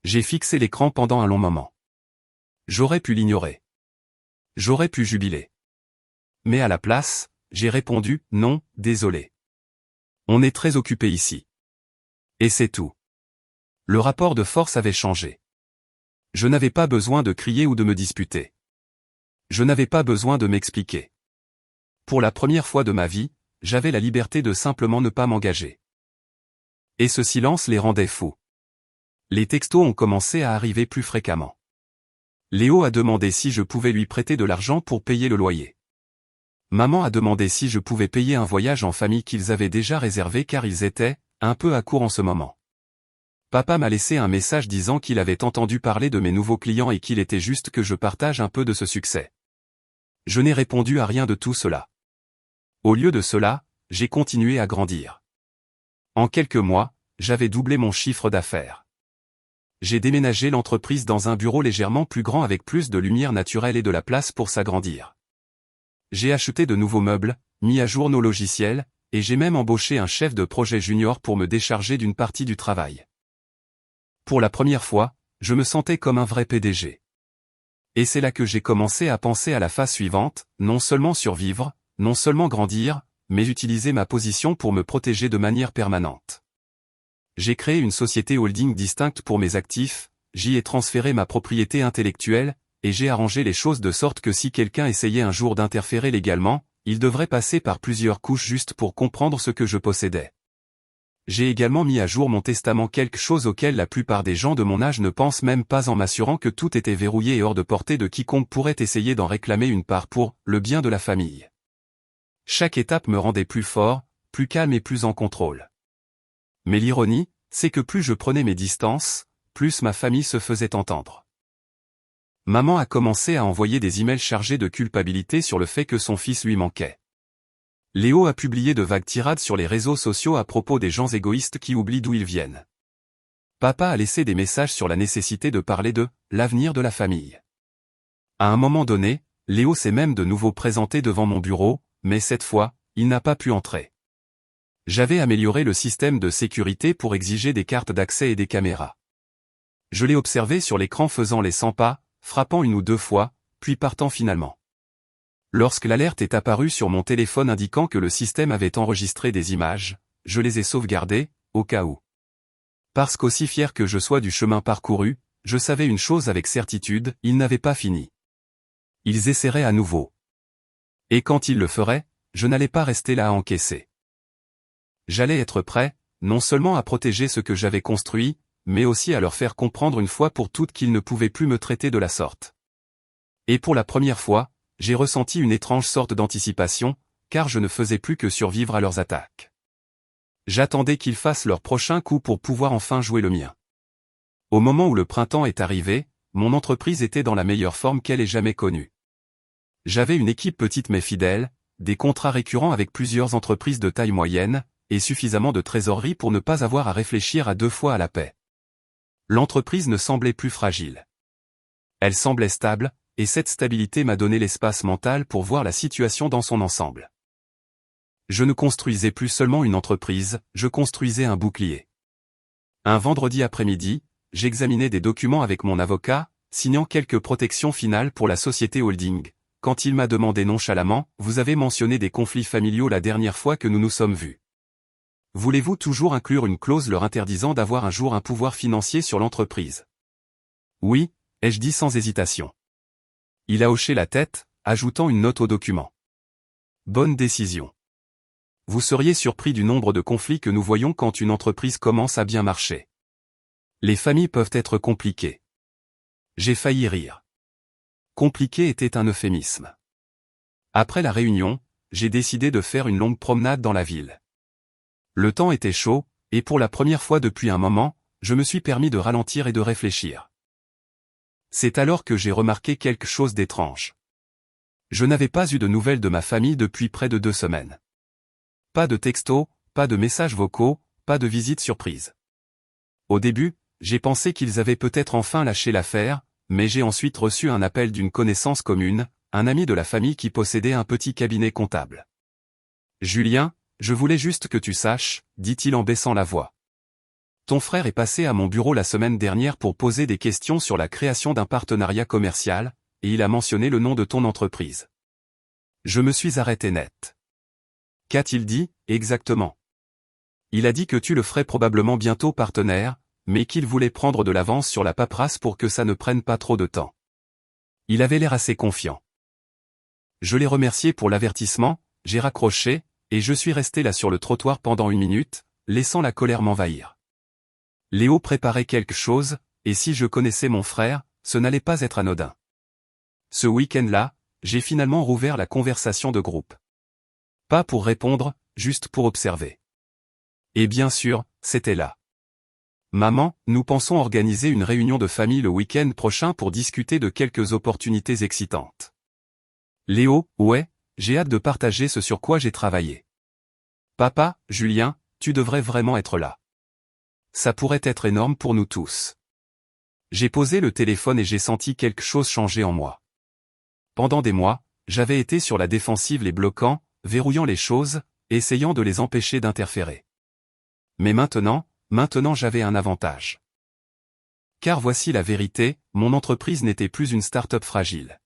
J'ai fixé l'écran pendant un long moment. J'aurais pu l'ignorer. J'aurais pu jubiler. Mais à la place, j'ai répondu, « Non, désolé. On est très occupé ici. » Et c'est tout. Le rapport de force avait changé. Je n'avais pas besoin de crier ou de me disputer. Je n'avais pas besoin de m'expliquer. Pour la première fois de ma vie, j'avais la liberté de simplement ne pas m'engager. Et ce silence les rendait fous. Les textos ont commencé à arriver plus fréquemment. Léo a demandé si je pouvais lui prêter de l'argent pour payer le loyer. Maman a demandé si je pouvais payer un voyage en famille qu'ils avaient déjà réservé car ils étaient un peu à court en ce moment. Papa m'a laissé un message disant qu'il avait entendu parler de mes nouveaux clients et qu'il était juste que je partage un peu de ce succès. Je n'ai répondu à rien de tout cela. Au lieu de cela, j'ai continué à grandir. En quelques mois, j'avais doublé mon chiffre d'affaires. J'ai déménagé l'entreprise dans un bureau légèrement plus grand avec plus de lumière naturelle et de la place pour s'agrandir. J'ai acheté de nouveaux meubles, mis à jour nos logiciels, et j'ai même embauché un chef de projet junior pour me décharger d'une partie du travail. Pour la première fois, je me sentais comme un vrai PDG. Et c'est là que j'ai commencé à penser à la phase suivante, non seulement survivre, non seulement grandir, mais utiliser ma position pour me protéger de manière permanente. J'ai créé une société holding distincte pour mes actifs, j'y ai transféré ma propriété intellectuelle, et j'ai arrangé les choses de sorte que si quelqu'un essayait un jour d'interférer légalement, il devrait passer par plusieurs couches juste pour comprendre ce que je possédais. J'ai également mis à jour mon testament, quelque chose auquel la plupart des gens de mon âge ne pensent même pas, en m'assurant que tout était verrouillé et hors de portée de quiconque pourrait essayer d'en réclamer une part pour le bien de la famille. Chaque étape me rendait plus fort, plus calme et plus en contrôle. Mais l'ironie, c'est que plus je prenais mes distances, plus ma famille se faisait entendre. Maman a commencé à envoyer des emails chargés de culpabilité sur le fait que son fils lui manquait. Léo a publié de vagues tirades sur les réseaux sociaux à propos des gens égoïstes qui oublient d'où ils viennent. Papa a laissé des messages sur la nécessité de parler de l'avenir de la famille. À un moment donné, Léo s'est même de nouveau présenté devant mon bureau, mais cette fois, il n'a pas pu entrer. J'avais amélioré le système de sécurité pour exiger des cartes d'accès et des caméras. Je l'ai observé sur l'écran faisant les 100 pas, frappant 1 ou 2 fois, puis partant finalement. Lorsque l'alerte est apparue sur mon téléphone indiquant que le système avait enregistré des images, je les ai sauvegardées, au cas où. Parce qu'aussi fier que je sois du chemin parcouru, je savais une chose avec certitude, ils n'avaient pas fini. Ils essaieraient à nouveau. Et quand ils le feraient, je n'allais pas rester là à encaisser. J'allais être prêt, non seulement à protéger ce que j'avais construit, mais aussi à leur faire comprendre une fois pour toutes qu'ils ne pouvaient plus me traiter de la sorte. Et pour la première fois, j'ai ressenti une étrange sorte d'anticipation, car je ne faisais plus que survivre à leurs attaques. J'attendais qu'ils fassent leur prochain coup pour pouvoir enfin jouer le mien. Au moment où le printemps est arrivé, mon entreprise était dans la meilleure forme qu'elle ait jamais connue. J'avais une équipe petite mais fidèle, des contrats récurrents avec plusieurs entreprises de taille moyenne, et suffisamment de trésorerie pour ne pas avoir à réfléchir à 2 fois à la paix. L'entreprise ne semblait plus fragile. Elle semblait stable, et cette stabilité m'a donné l'espace mental pour voir la situation dans son ensemble. Je ne construisais plus seulement une entreprise, je construisais un bouclier. Un vendredi après-midi, j'examinais des documents avec mon avocat, signant quelques protections finales pour la société holding, quand il m'a demandé nonchalamment, « Vous avez mentionné des conflits familiaux la dernière fois que nous nous sommes vus. Voulez-vous toujours inclure une clause leur interdisant d'avoir un jour un pouvoir financier sur l'entreprise ?» Oui, ai-je dit sans hésitation. Il a hoché la tête, ajoutant une note au document. Bonne décision. Vous seriez surpris du nombre de conflits que nous voyons quand une entreprise commence à bien marcher. Les familles peuvent être compliquées. J'ai failli rire. Compliqué était un euphémisme. Après la réunion, j'ai décidé de faire une longue promenade dans la ville. Le temps était chaud, et pour la première fois depuis un moment, je me suis permis de ralentir et de réfléchir. C'est alors que j'ai remarqué quelque chose d'étrange. Je n'avais pas eu de nouvelles de ma famille depuis près de 2 semaines. Pas de textos, pas de messages vocaux, pas de visite surprise. Au début, j'ai pensé qu'ils avaient peut-être enfin lâché l'affaire, mais j'ai ensuite reçu un appel d'une connaissance commune, un ami de la famille qui possédait un petit cabinet comptable. « Julien, je voulais juste que tu saches, dit-il en baissant la voix. Ton frère est passé à mon bureau la semaine dernière pour poser des questions sur la création d'un partenariat commercial, et il a mentionné le nom de ton entreprise. » Je me suis arrêté net. « Qu'a-t-il dit, exactement ? » Il a dit que tu le ferais probablement bientôt partenaire, mais qu'il voulait prendre de l'avance sur la paperasse pour que ça ne prenne pas trop de temps. Il avait l'air assez confiant. Je l'ai remercié pour l'avertissement, j'ai raccroché, et je suis resté là sur le trottoir pendant 1 minute, laissant la colère m'envahir. Léo préparait quelque chose, et si je connaissais mon frère, ce n'allait pas être anodin. Ce week-end-là, j'ai finalement rouvert la conversation de groupe. Pas pour répondre, juste pour observer. Et bien sûr, c'était là. Maman, nous pensons organiser une réunion de famille le week-end prochain pour discuter de quelques opportunités excitantes. Léo, ouais, j'ai hâte de partager ce sur quoi j'ai travaillé. Papa, Julien, tu devrais vraiment être là. Ça pourrait être énorme pour nous tous. J'ai posé le téléphone et j'ai senti quelque chose changer en moi. Pendant des mois, j'avais été sur la défensive les bloquant, verrouillant les choses, essayant de les empêcher d'interférer. Mais maintenant j'avais un avantage. Car voici la vérité, mon entreprise n'était plus une start-up fragile.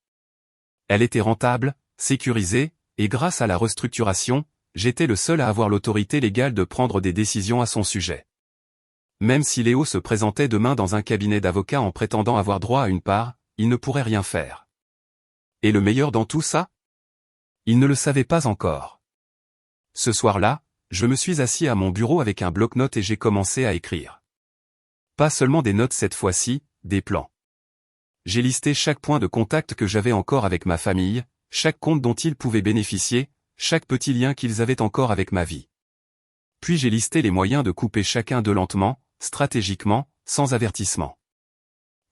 Elle était rentable, sécurisée, et grâce à la restructuration, j'étais le seul à avoir l'autorité légale de prendre des décisions à son sujet. Même si Léo se présentait demain dans un cabinet d'avocats en prétendant avoir droit à une part, il ne pourrait rien faire. Et le meilleur dans tout ça ? Il ne le savait pas encore. Ce soir-là, je me suis assis à mon bureau avec un bloc-notes et j'ai commencé à écrire. Pas seulement des notes cette fois-ci, des plans. J'ai listé chaque point de contact que j'avais encore avec ma famille, chaque compte dont ils pouvaient bénéficier, chaque petit lien qu'ils avaient encore avec ma vie. Puis j'ai listé les moyens de couper chacun d'eux lentement, stratégiquement, sans avertissement.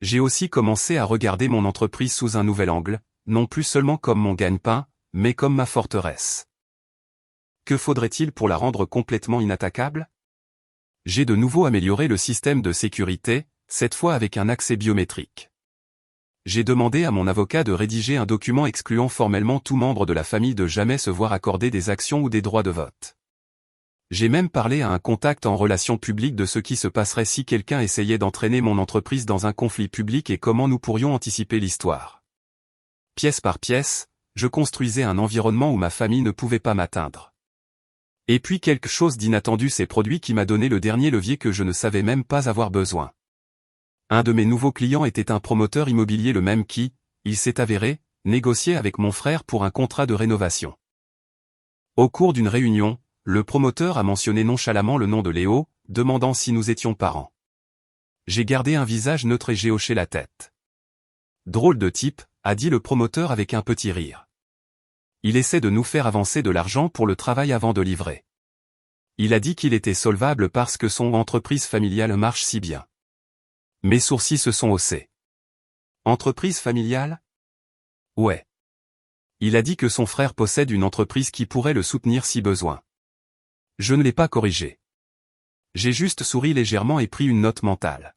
J'ai aussi commencé à regarder mon entreprise sous un nouvel angle, non plus seulement comme mon gagne-pain, mais comme ma forteresse. Que faudrait-il pour la rendre complètement inattaquable ? J'ai de nouveau amélioré le système de sécurité, cette fois avec un accès biométrique. J'ai demandé à mon avocat de rédiger un document excluant formellement tout membre de la famille de jamais se voir accorder des actions ou des droits de vote. J'ai même parlé à un contact en relations publiques de ce qui se passerait si quelqu'un essayait d'entraîner mon entreprise dans un conflit public et comment nous pourrions anticiper l'histoire. Pièce par pièce, je construisais un environnement où ma famille ne pouvait pas m'atteindre. Et puis quelque chose d'inattendu s'est produit qui m'a donné le dernier levier que je ne savais même pas avoir besoin. Un de mes nouveaux clients était un promoteur immobilier le même qui, il s'est avéré, négociait avec mon frère pour un contrat de rénovation. Au cours d'une réunion, le promoteur a mentionné nonchalamment le nom de Léo, demandant si nous étions parents. J'ai gardé un visage neutre et j'ai hoché la tête. Drôle de type, a dit le promoteur avec un petit rire. Il essaie de nous faire avancer de l'argent pour le travail avant de livrer. Il a dit qu'il était solvable parce que son entreprise familiale marche si bien. Mes sourcils se sont haussés. Entreprise familiale ? Ouais. Il a dit que son frère possède une entreprise qui pourrait le soutenir si besoin. Je ne l'ai pas corrigé. J'ai juste souri légèrement et pris une note mentale.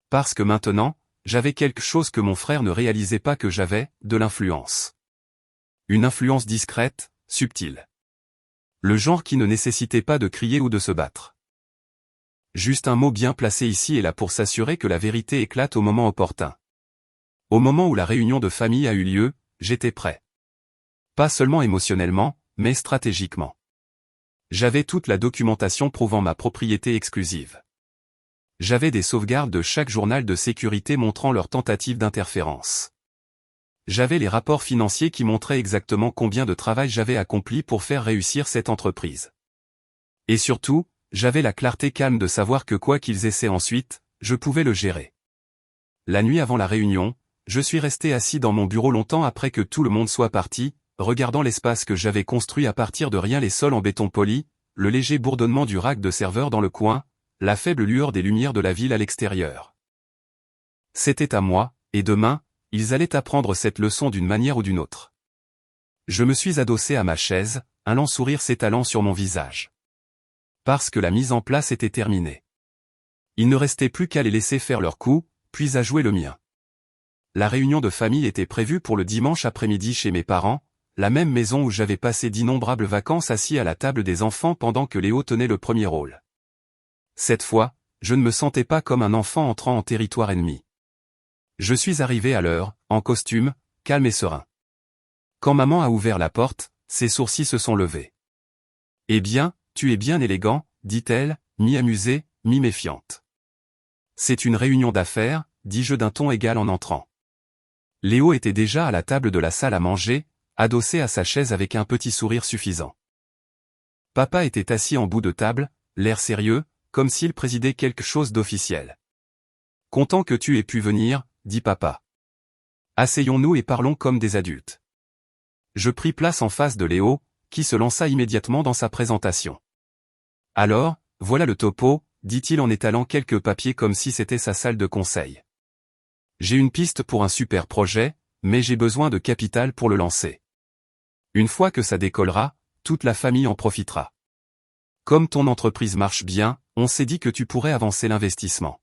Parce que maintenant, j'avais quelque chose que mon frère ne réalisait pas que j'avais, de l'influence. Une influence discrète, subtile. Le genre qui ne nécessitait pas de crier ou de se battre. Juste un mot bien placé ici et là pour s'assurer que la vérité éclate au moment opportun. Au moment où la réunion de famille a eu lieu, j'étais prêt. Pas seulement émotionnellement, mais stratégiquement. J'avais toute la documentation prouvant ma propriété exclusive. J'avais des sauvegardes de chaque journal de sécurité montrant leurs tentatives d'interférence. J'avais les rapports financiers qui montraient exactement combien de travail j'avais accompli pour faire réussir cette entreprise. Et surtout, j'avais la clarté calme de savoir que quoi qu'ils essaient ensuite, je pouvais le gérer. La nuit avant la réunion, je suis resté assis dans mon bureau longtemps après que tout le monde soit parti, regardant l'espace que j'avais construit à partir de rien, les sols en béton poli, le léger bourdonnement du rack de serveur dans le coin, la faible lueur des lumières de la ville à l'extérieur. C'était à moi, et demain, ils allaient apprendre cette leçon d'une manière ou d'une autre. Je me suis adossé à ma chaise, un lent sourire s'étalant sur mon visage. Parce que la mise en place était terminée. Il ne restait plus qu'à les laisser faire leur coup, puis à jouer le mien. La réunion de famille était prévue pour le dimanche après-midi chez mes parents, la même maison où j'avais passé d'innombrables vacances assis à la table des enfants pendant que Léo tenait le premier rôle. Cette fois, je ne me sentais pas comme un enfant entrant en territoire ennemi. Je suis arrivé à l'heure, en costume, calme et serein. Quand maman a ouvert la porte, ses sourcils se sont levés. « Eh bien, tu es bien élégant, dit-elle, mi-amusée, mi-méfiante. »« C'est une réunion d'affaires, dis-je d'un ton égal en entrant. Léo était déjà à la table de la salle à manger, adossé à sa chaise avec un petit sourire suffisant. Papa était assis en bout de table, l'air sérieux, comme s'il présidait quelque chose d'officiel. « Content que tu aies pu venir, dit papa. Asseyons-nous et parlons comme des adultes. » Je pris place en face de Léo, qui se lança immédiatement dans sa présentation. « Alors, voilà le topo, dit-il en étalant quelques papiers comme si c'était sa salle de conseil. J'ai une piste pour un super projet, mais j'ai besoin de capital pour le lancer. Une fois que ça décollera, toute la famille en profitera. Comme ton entreprise marche bien, on s'est dit que tu pourrais avancer l'investissement.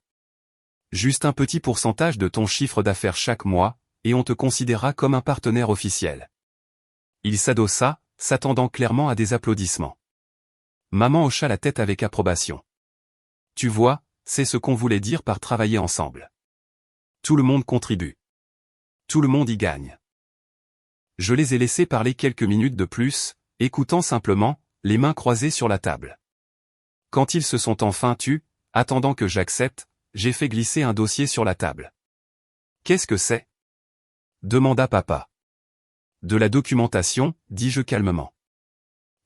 Juste un petit pourcentage de ton chiffre d'affaires chaque mois, et on te considérera comme un partenaire officiel. » Il s'adossa, s'attendant clairement à des applaudissements. Maman hocha la tête avec approbation. « Tu vois, c'est ce qu'on voulait dire par travailler ensemble. Tout le monde contribue. Tout le monde y gagne. » Je les ai laissés parler quelques minutes de plus, écoutant simplement, les mains croisées sur la table. Quand ils se sont enfin tus, attendant que j'accepte, j'ai fait glisser un dossier sur la table. « Qu'est-ce que c'est » demanda papa. « De la documentation, dis-je calmement.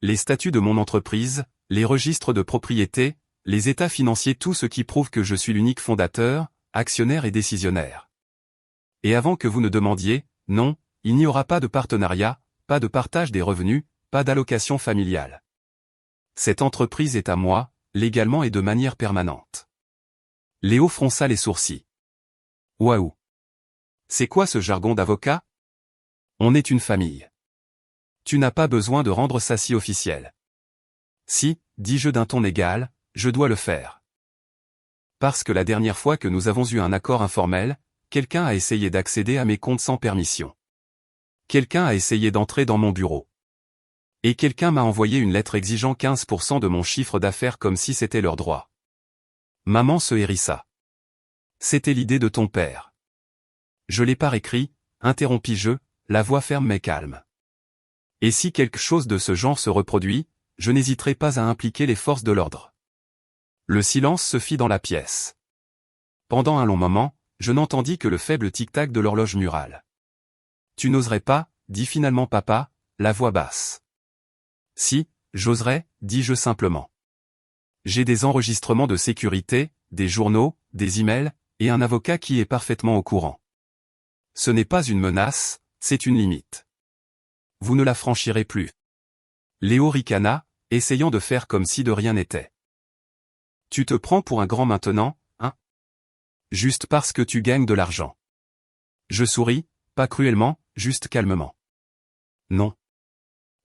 Les statuts de mon entreprise, les registres de propriété, les états financiers, tout ce qui prouve que je suis l'unique fondateur, actionnaire et décisionnaire. Et avant que vous ne demandiez, non, il n'y aura pas de partenariat, pas de partage des revenus, pas d'allocation familiale. Cette entreprise est à moi, légalement et de manière permanente. » Léo fronça les sourcils. « Waouh! C'est quoi ce jargon d'avocat ? On est une famille. Tu n'as pas besoin de rendre ça si officiel. »« Si, dis-je d'un ton égal, je dois le faire. Parce que la dernière fois que nous avons eu un accord informel, quelqu'un a essayé d'accéder à mes comptes sans permission. Quelqu'un a essayé d'entrer dans mon bureau. Et quelqu'un m'a envoyé une lettre exigeant 15% de mon chiffre d'affaires comme si c'était leur droit. » Maman se hérissa. « C'était l'idée de ton père. » Je l'ai pas écrit, interrompis-je, la voix ferme mais calme. « Et si quelque chose de ce genre se reproduit, je n'hésiterai pas à impliquer les forces de l'ordre. » Le silence se fit dans la pièce. Pendant un long moment, je n'entendis que le faible tic-tac de l'horloge murale. « Tu n'oserais pas, dit finalement papa, la voix basse. »« Si, j'oserais, dis-je simplement. J'ai des enregistrements de sécurité, des journaux, des emails, et un avocat qui est parfaitement au courant. Ce n'est pas une menace, c'est une limite. Vous ne la franchirez plus. » Léo ricana, essayant de faire comme si de rien n'était. « Tu te prends pour un grand maintenant, hein ? Juste parce que tu gagnes de l'argent. » Je souris, pas cruellement, juste calmement. « Non.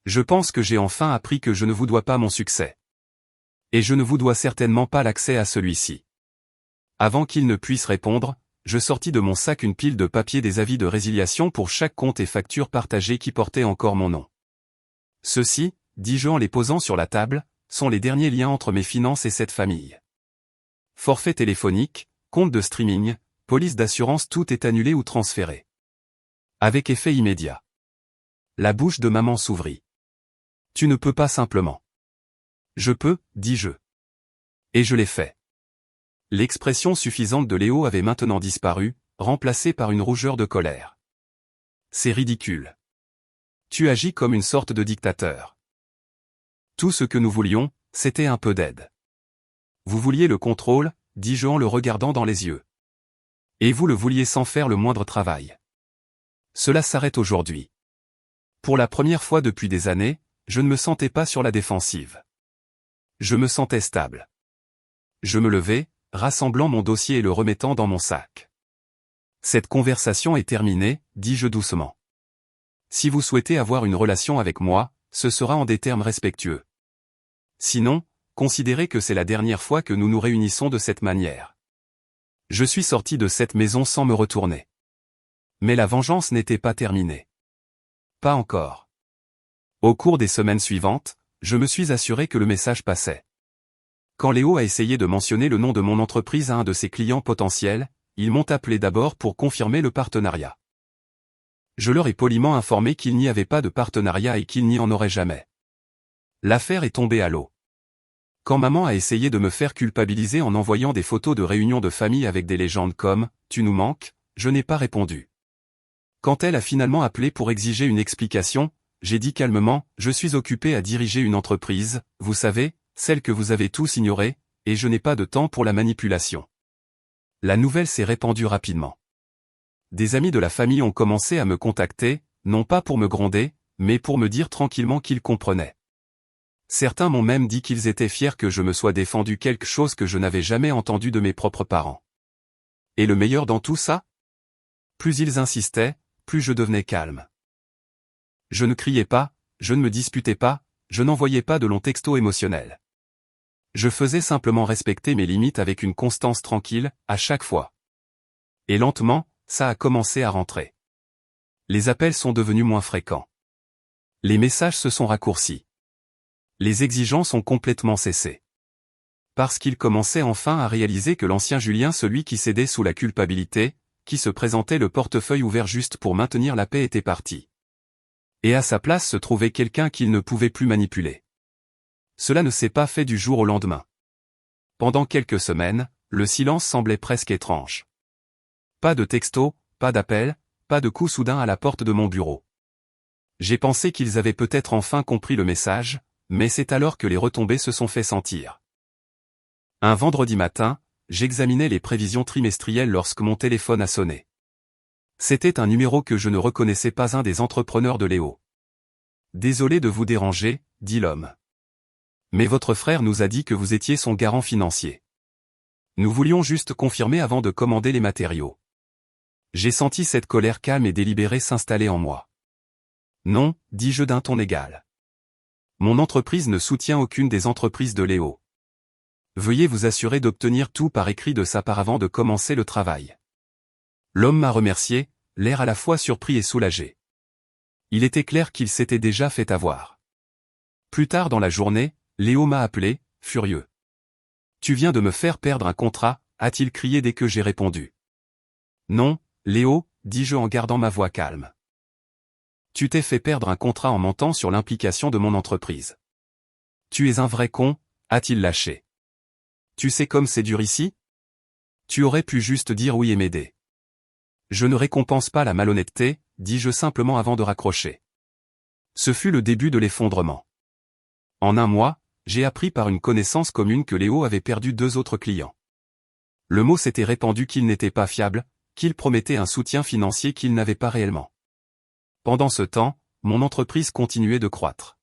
Je pense que j'ai enfin appris que je ne vous dois pas mon succès. Et je ne vous dois certainement pas l'accès à celui-ci. » Avant qu'il ne puisse répondre, je sortis de mon sac une pile de papiers des avis de résiliation pour chaque compte et facture partagée qui portaient encore mon nom. « Ceux-ci, dis-je en les posant sur la table, sont les derniers liens entre mes finances et cette famille. Forfait téléphonique, compte de streaming, police d'assurance, tout est annulé ou transféré. Avec effet immédiat. » La bouche de maman s'ouvrit. « Tu ne peux pas simplement. »« Je peux, dis-je. Et je l'ai fait. » L'expression suffisante de Léo avait maintenant disparu, remplacée par une rougeur de colère. « C'est ridicule. Tu agis comme une sorte de dictateur. Tout ce que nous voulions, c'était un peu d'aide. Vous vouliez le contrôle, dis-je en le regardant dans les yeux. Et vous le vouliez sans faire le moindre travail. Cela s'arrête aujourd'hui. Pour la première fois depuis des années, je ne me sentais pas sur la défensive. Je me sentais stable. Je me levai, rassemblant mon dossier et le remettant dans mon sac. Cette conversation est terminée, dis-je doucement. Si vous souhaitez avoir une relation avec moi, ce sera en des termes respectueux. Sinon, considérez que c'est la dernière fois que nous nous réunissons de cette manière. Je suis sorti de cette maison sans me retourner. Mais la vengeance n'était pas terminée. Pas encore. Au cours des semaines suivantes, je me suis assuré que le message passait. Quand Léo a essayé de mentionner le nom de mon entreprise à un de ses clients potentiels, ils m'ont appelé d'abord pour confirmer le partenariat. Je leur ai poliment informé qu'il n'y avait pas de partenariat et qu'il n'y en aurait jamais. L'affaire est tombée à l'eau. Quand maman a essayé de me faire culpabiliser en envoyant des photos de réunions de famille avec des légendes comme « Tu nous manques », je n'ai pas répondu. Quand elle a finalement appelé pour exiger une explication, j'ai dit calmement « Je suis occupé à diriger une entreprise, vous savez, celle que vous avez tous ignorée, et je n'ai pas de temps pour la manipulation. » La nouvelle s'est répandue rapidement. Des amis de la famille ont commencé à me contacter, non pas pour me gronder, mais pour me dire tranquillement qu'ils comprenaient. Certains m'ont même dit qu'ils étaient fiers que je me sois défendu quelque chose que je n'avais jamais entendu de mes propres parents. Et le meilleur dans tout ça? Plus ils insistaient, plus je devenais calme. Je ne criais pas, je ne me disputais pas, je n'envoyais pas de longs textos émotionnels. Je faisais simplement respecter mes limites avec une constance tranquille, à chaque fois. Et lentement, ça a commencé à rentrer. Les appels sont devenus moins fréquents. Les messages se sont raccourcis. Les exigences ont complètement cessé. Parce qu'il commençait enfin à réaliser que l'ancien Julien, celui qui cédait sous la culpabilité, qui se présentait le portefeuille ouvert juste pour maintenir la paix, était parti. Et à sa place se trouvait quelqu'un qu'il ne pouvait plus manipuler. Cela ne s'est pas fait du jour au lendemain. Pendant quelques semaines, le silence semblait presque étrange. Pas de texto, pas d'appel, pas de coup soudain à la porte de mon bureau. J'ai pensé qu'ils avaient peut-être enfin compris le message, mais c'est alors que les retombées se sont fait sentir. Un vendredi matin, j'examinais les prévisions trimestrielles lorsque mon téléphone a sonné. C'était un numéro que je ne reconnaissais pas, un des entrepreneurs de Léo. « Désolé de vous déranger », dit l'homme. « Mais votre frère nous a dit que vous étiez son garant financier. Nous voulions juste confirmer avant de commander les matériaux. » J'ai senti cette colère calme et délibérée s'installer en moi. « Non », dis-je d'un ton égal. « Mon entreprise ne soutient aucune des entreprises de Léo. Veuillez vous assurer d'obtenir tout par écrit de sa part avant de commencer le travail. » L'homme m'a remercié, l'air à la fois surpris et soulagé. Il était clair qu'il s'était déjà fait avoir. Plus tard dans la journée, Léo m'a appelé, furieux. « Tu viens de me faire perdre un contrat », a-t-il crié dès que j'ai répondu. « Non, Léo », dis-je en gardant ma voix calme. « Tu t'es fait perdre un contrat en mentant sur l'implication de mon entreprise. Tu es un vrai con », a-t-il lâché. « Tu sais comme c'est dur ici ? Tu aurais pu juste dire oui et m'aider. » Je ne récompense pas la malhonnêteté, dis-je simplement avant de raccrocher. Ce fut le début de l'effondrement. En un mois, j'ai appris par une connaissance commune que Léo avait perdu 2 autres clients. Le mot s'était répandu qu'il n'était pas fiable, qu'il promettait un soutien financier qu'il n'avait pas réellement. Pendant ce temps, mon entreprise continuait de croître.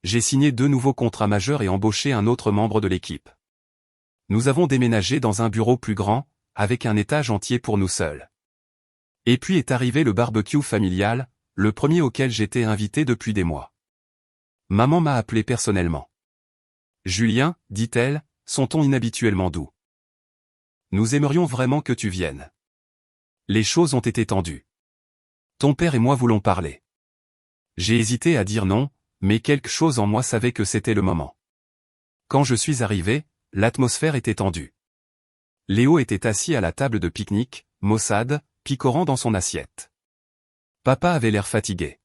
J'ai signé 2 nouveaux contrats majeurs et embauché un autre membre de l'équipe. Nous avons déménagé dans un bureau plus grand, avec un étage entier pour nous seuls. Et puis est arrivé le barbecue familial, le premier auquel j'étais invité depuis des mois. Maman m'a appelé personnellement. « Julien », dit-elle, son ton inhabituellement doux. « Nous aimerions vraiment que tu viennes. Les choses ont été tendues. Ton père et moi voulons parler. » J'ai hésité à dire non, mais quelque chose en moi savait que c'était le moment. Quand je suis arrivé, l'atmosphère était tendue. Léo était assis à la table de pique-nique, maussade, picorant dans son assiette. Papa avait l'air fatigué.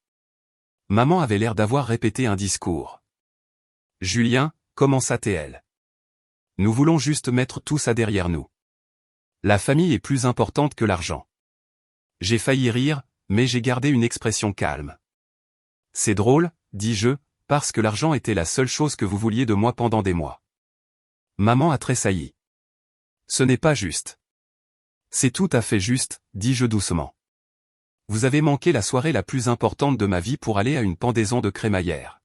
Maman avait l'air d'avoir répété un discours. « Julien », commença-t-elle. « Nous voulons juste mettre tout ça derrière nous. La famille est plus importante que l'argent. » J'ai failli rire, mais j'ai gardé une expression calme. « C'est drôle, » dis-je, « parce que l'argent était la seule chose que vous vouliez de moi pendant des mois. » Maman a tressailli. « Ce n'est pas juste. »« C'est tout à fait juste, » dis-je doucement. « Vous avez manqué la soirée la plus importante de ma vie pour aller à une pendaison de crémaillère.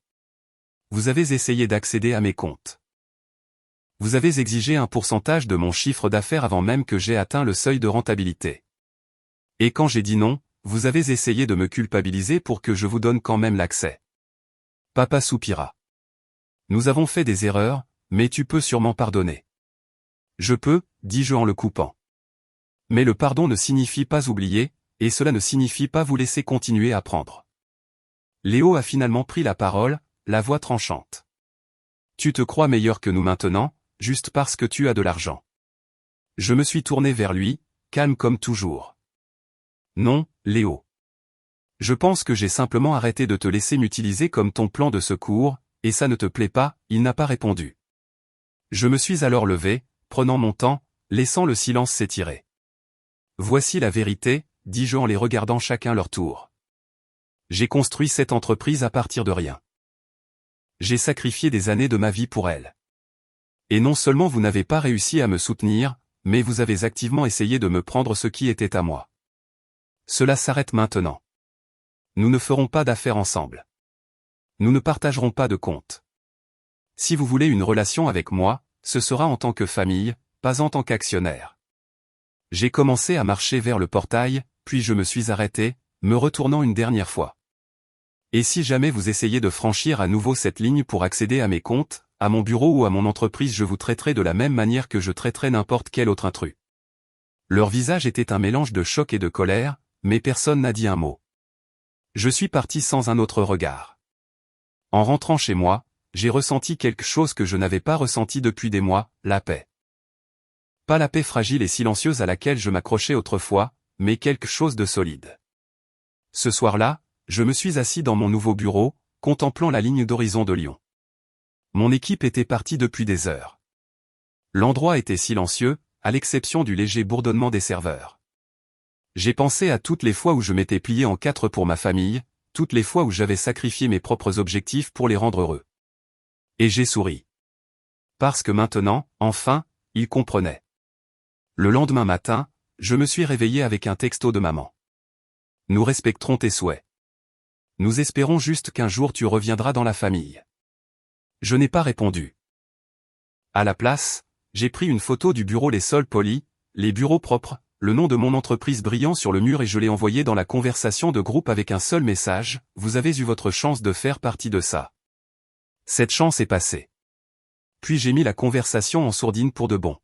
Vous avez essayé d'accéder à mes comptes. Vous avez exigé un pourcentage de mon chiffre d'affaires avant même que j'aie atteint le seuil de rentabilité. Et quand j'ai dit non, vous avez essayé de me culpabiliser pour que je vous donne quand même l'accès. Papa soupira. Nous avons fait des erreurs, mais tu peux sûrement pardonner. Je peux, dis-je en le coupant. Mais le pardon ne signifie pas oublier, et cela ne signifie pas vous laisser continuer à prendre. Léo a finalement pris la parole, la voix tranchante. Tu te crois meilleur que nous maintenant, juste parce que tu as de l'argent. Je me suis tourné vers lui, calme comme toujours. Non, Léo. Je pense que j'ai simplement arrêté de te laisser m'utiliser comme ton plan de secours, et ça ne te plaît pas, il n'a pas répondu. Je me suis alors levé, prenant mon temps, laissant le silence s'étirer. Voici la vérité, dis-je en les regardant chacun leur tour. J'ai construit cette entreprise à partir de rien. J'ai sacrifié des années de ma vie pour elle. Et non seulement vous n'avez pas réussi à me soutenir, mais vous avez activement essayé de me prendre ce qui était à moi. Cela s'arrête maintenant. Nous ne ferons pas d'affaires ensemble. Nous ne partagerons pas de compte. Si vous voulez une relation avec moi, ce sera en tant que famille, pas en tant qu'actionnaire. J'ai commencé à marcher vers le portail, puis je me suis arrêté, me retournant une dernière fois. Et si jamais vous essayez de franchir à nouveau cette ligne pour accéder à mes comptes, à mon bureau ou à mon entreprise, je vous traiterai de la même manière que je traiterai n'importe quel autre intrus. Leur visage était un mélange de choc et de colère, mais personne n'a dit un mot. Je suis parti sans un autre regard. En rentrant chez moi, j'ai ressenti quelque chose que je n'avais pas ressenti depuis des mois, la paix. Pas la paix fragile et silencieuse à laquelle je m'accrochais autrefois, mais quelque chose de solide. Ce soir-là, je me suis assis dans mon nouveau bureau, contemplant la ligne d'horizon de Lyon. Mon équipe était partie depuis des heures. L'endroit était silencieux, à l'exception du léger bourdonnement des serveurs. J'ai pensé à toutes les fois où je m'étais plié en quatre pour ma famille, toutes les fois où j'avais sacrifié mes propres objectifs pour les rendre heureux. Et j'ai souri. Parce que maintenant, enfin, ils comprenaient. Le lendemain matin, je me suis réveillé avec un texto de maman. Nous respecterons tes souhaits. Nous espérons juste qu'un jour tu reviendras dans la famille. Je n'ai pas répondu. À la place, j'ai pris une photo du bureau, les sols polis, les bureaux propres, le nom de mon entreprise brillant sur le mur et je l'ai envoyé dans la conversation de groupe avec un seul message, vous avez eu votre chance de faire partie de ça. Cette chance est passée. Puis j'ai mis la conversation en sourdine pour de bon.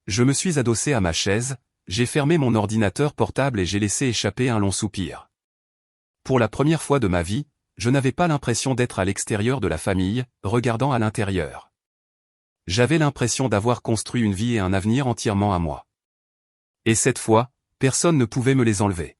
Je me suis adossé à ma chaise, j'ai fermé mon ordinateur portable et j'ai laissé échapper un long soupir. Pour la première fois de ma vie, je n'avais pas l'impression d'être à l'extérieur de la famille, regardant à l'intérieur. J'avais l'impression d'avoir construit une vie et un avenir entièrement à moi. Et cette fois, personne ne pouvait me les enlever.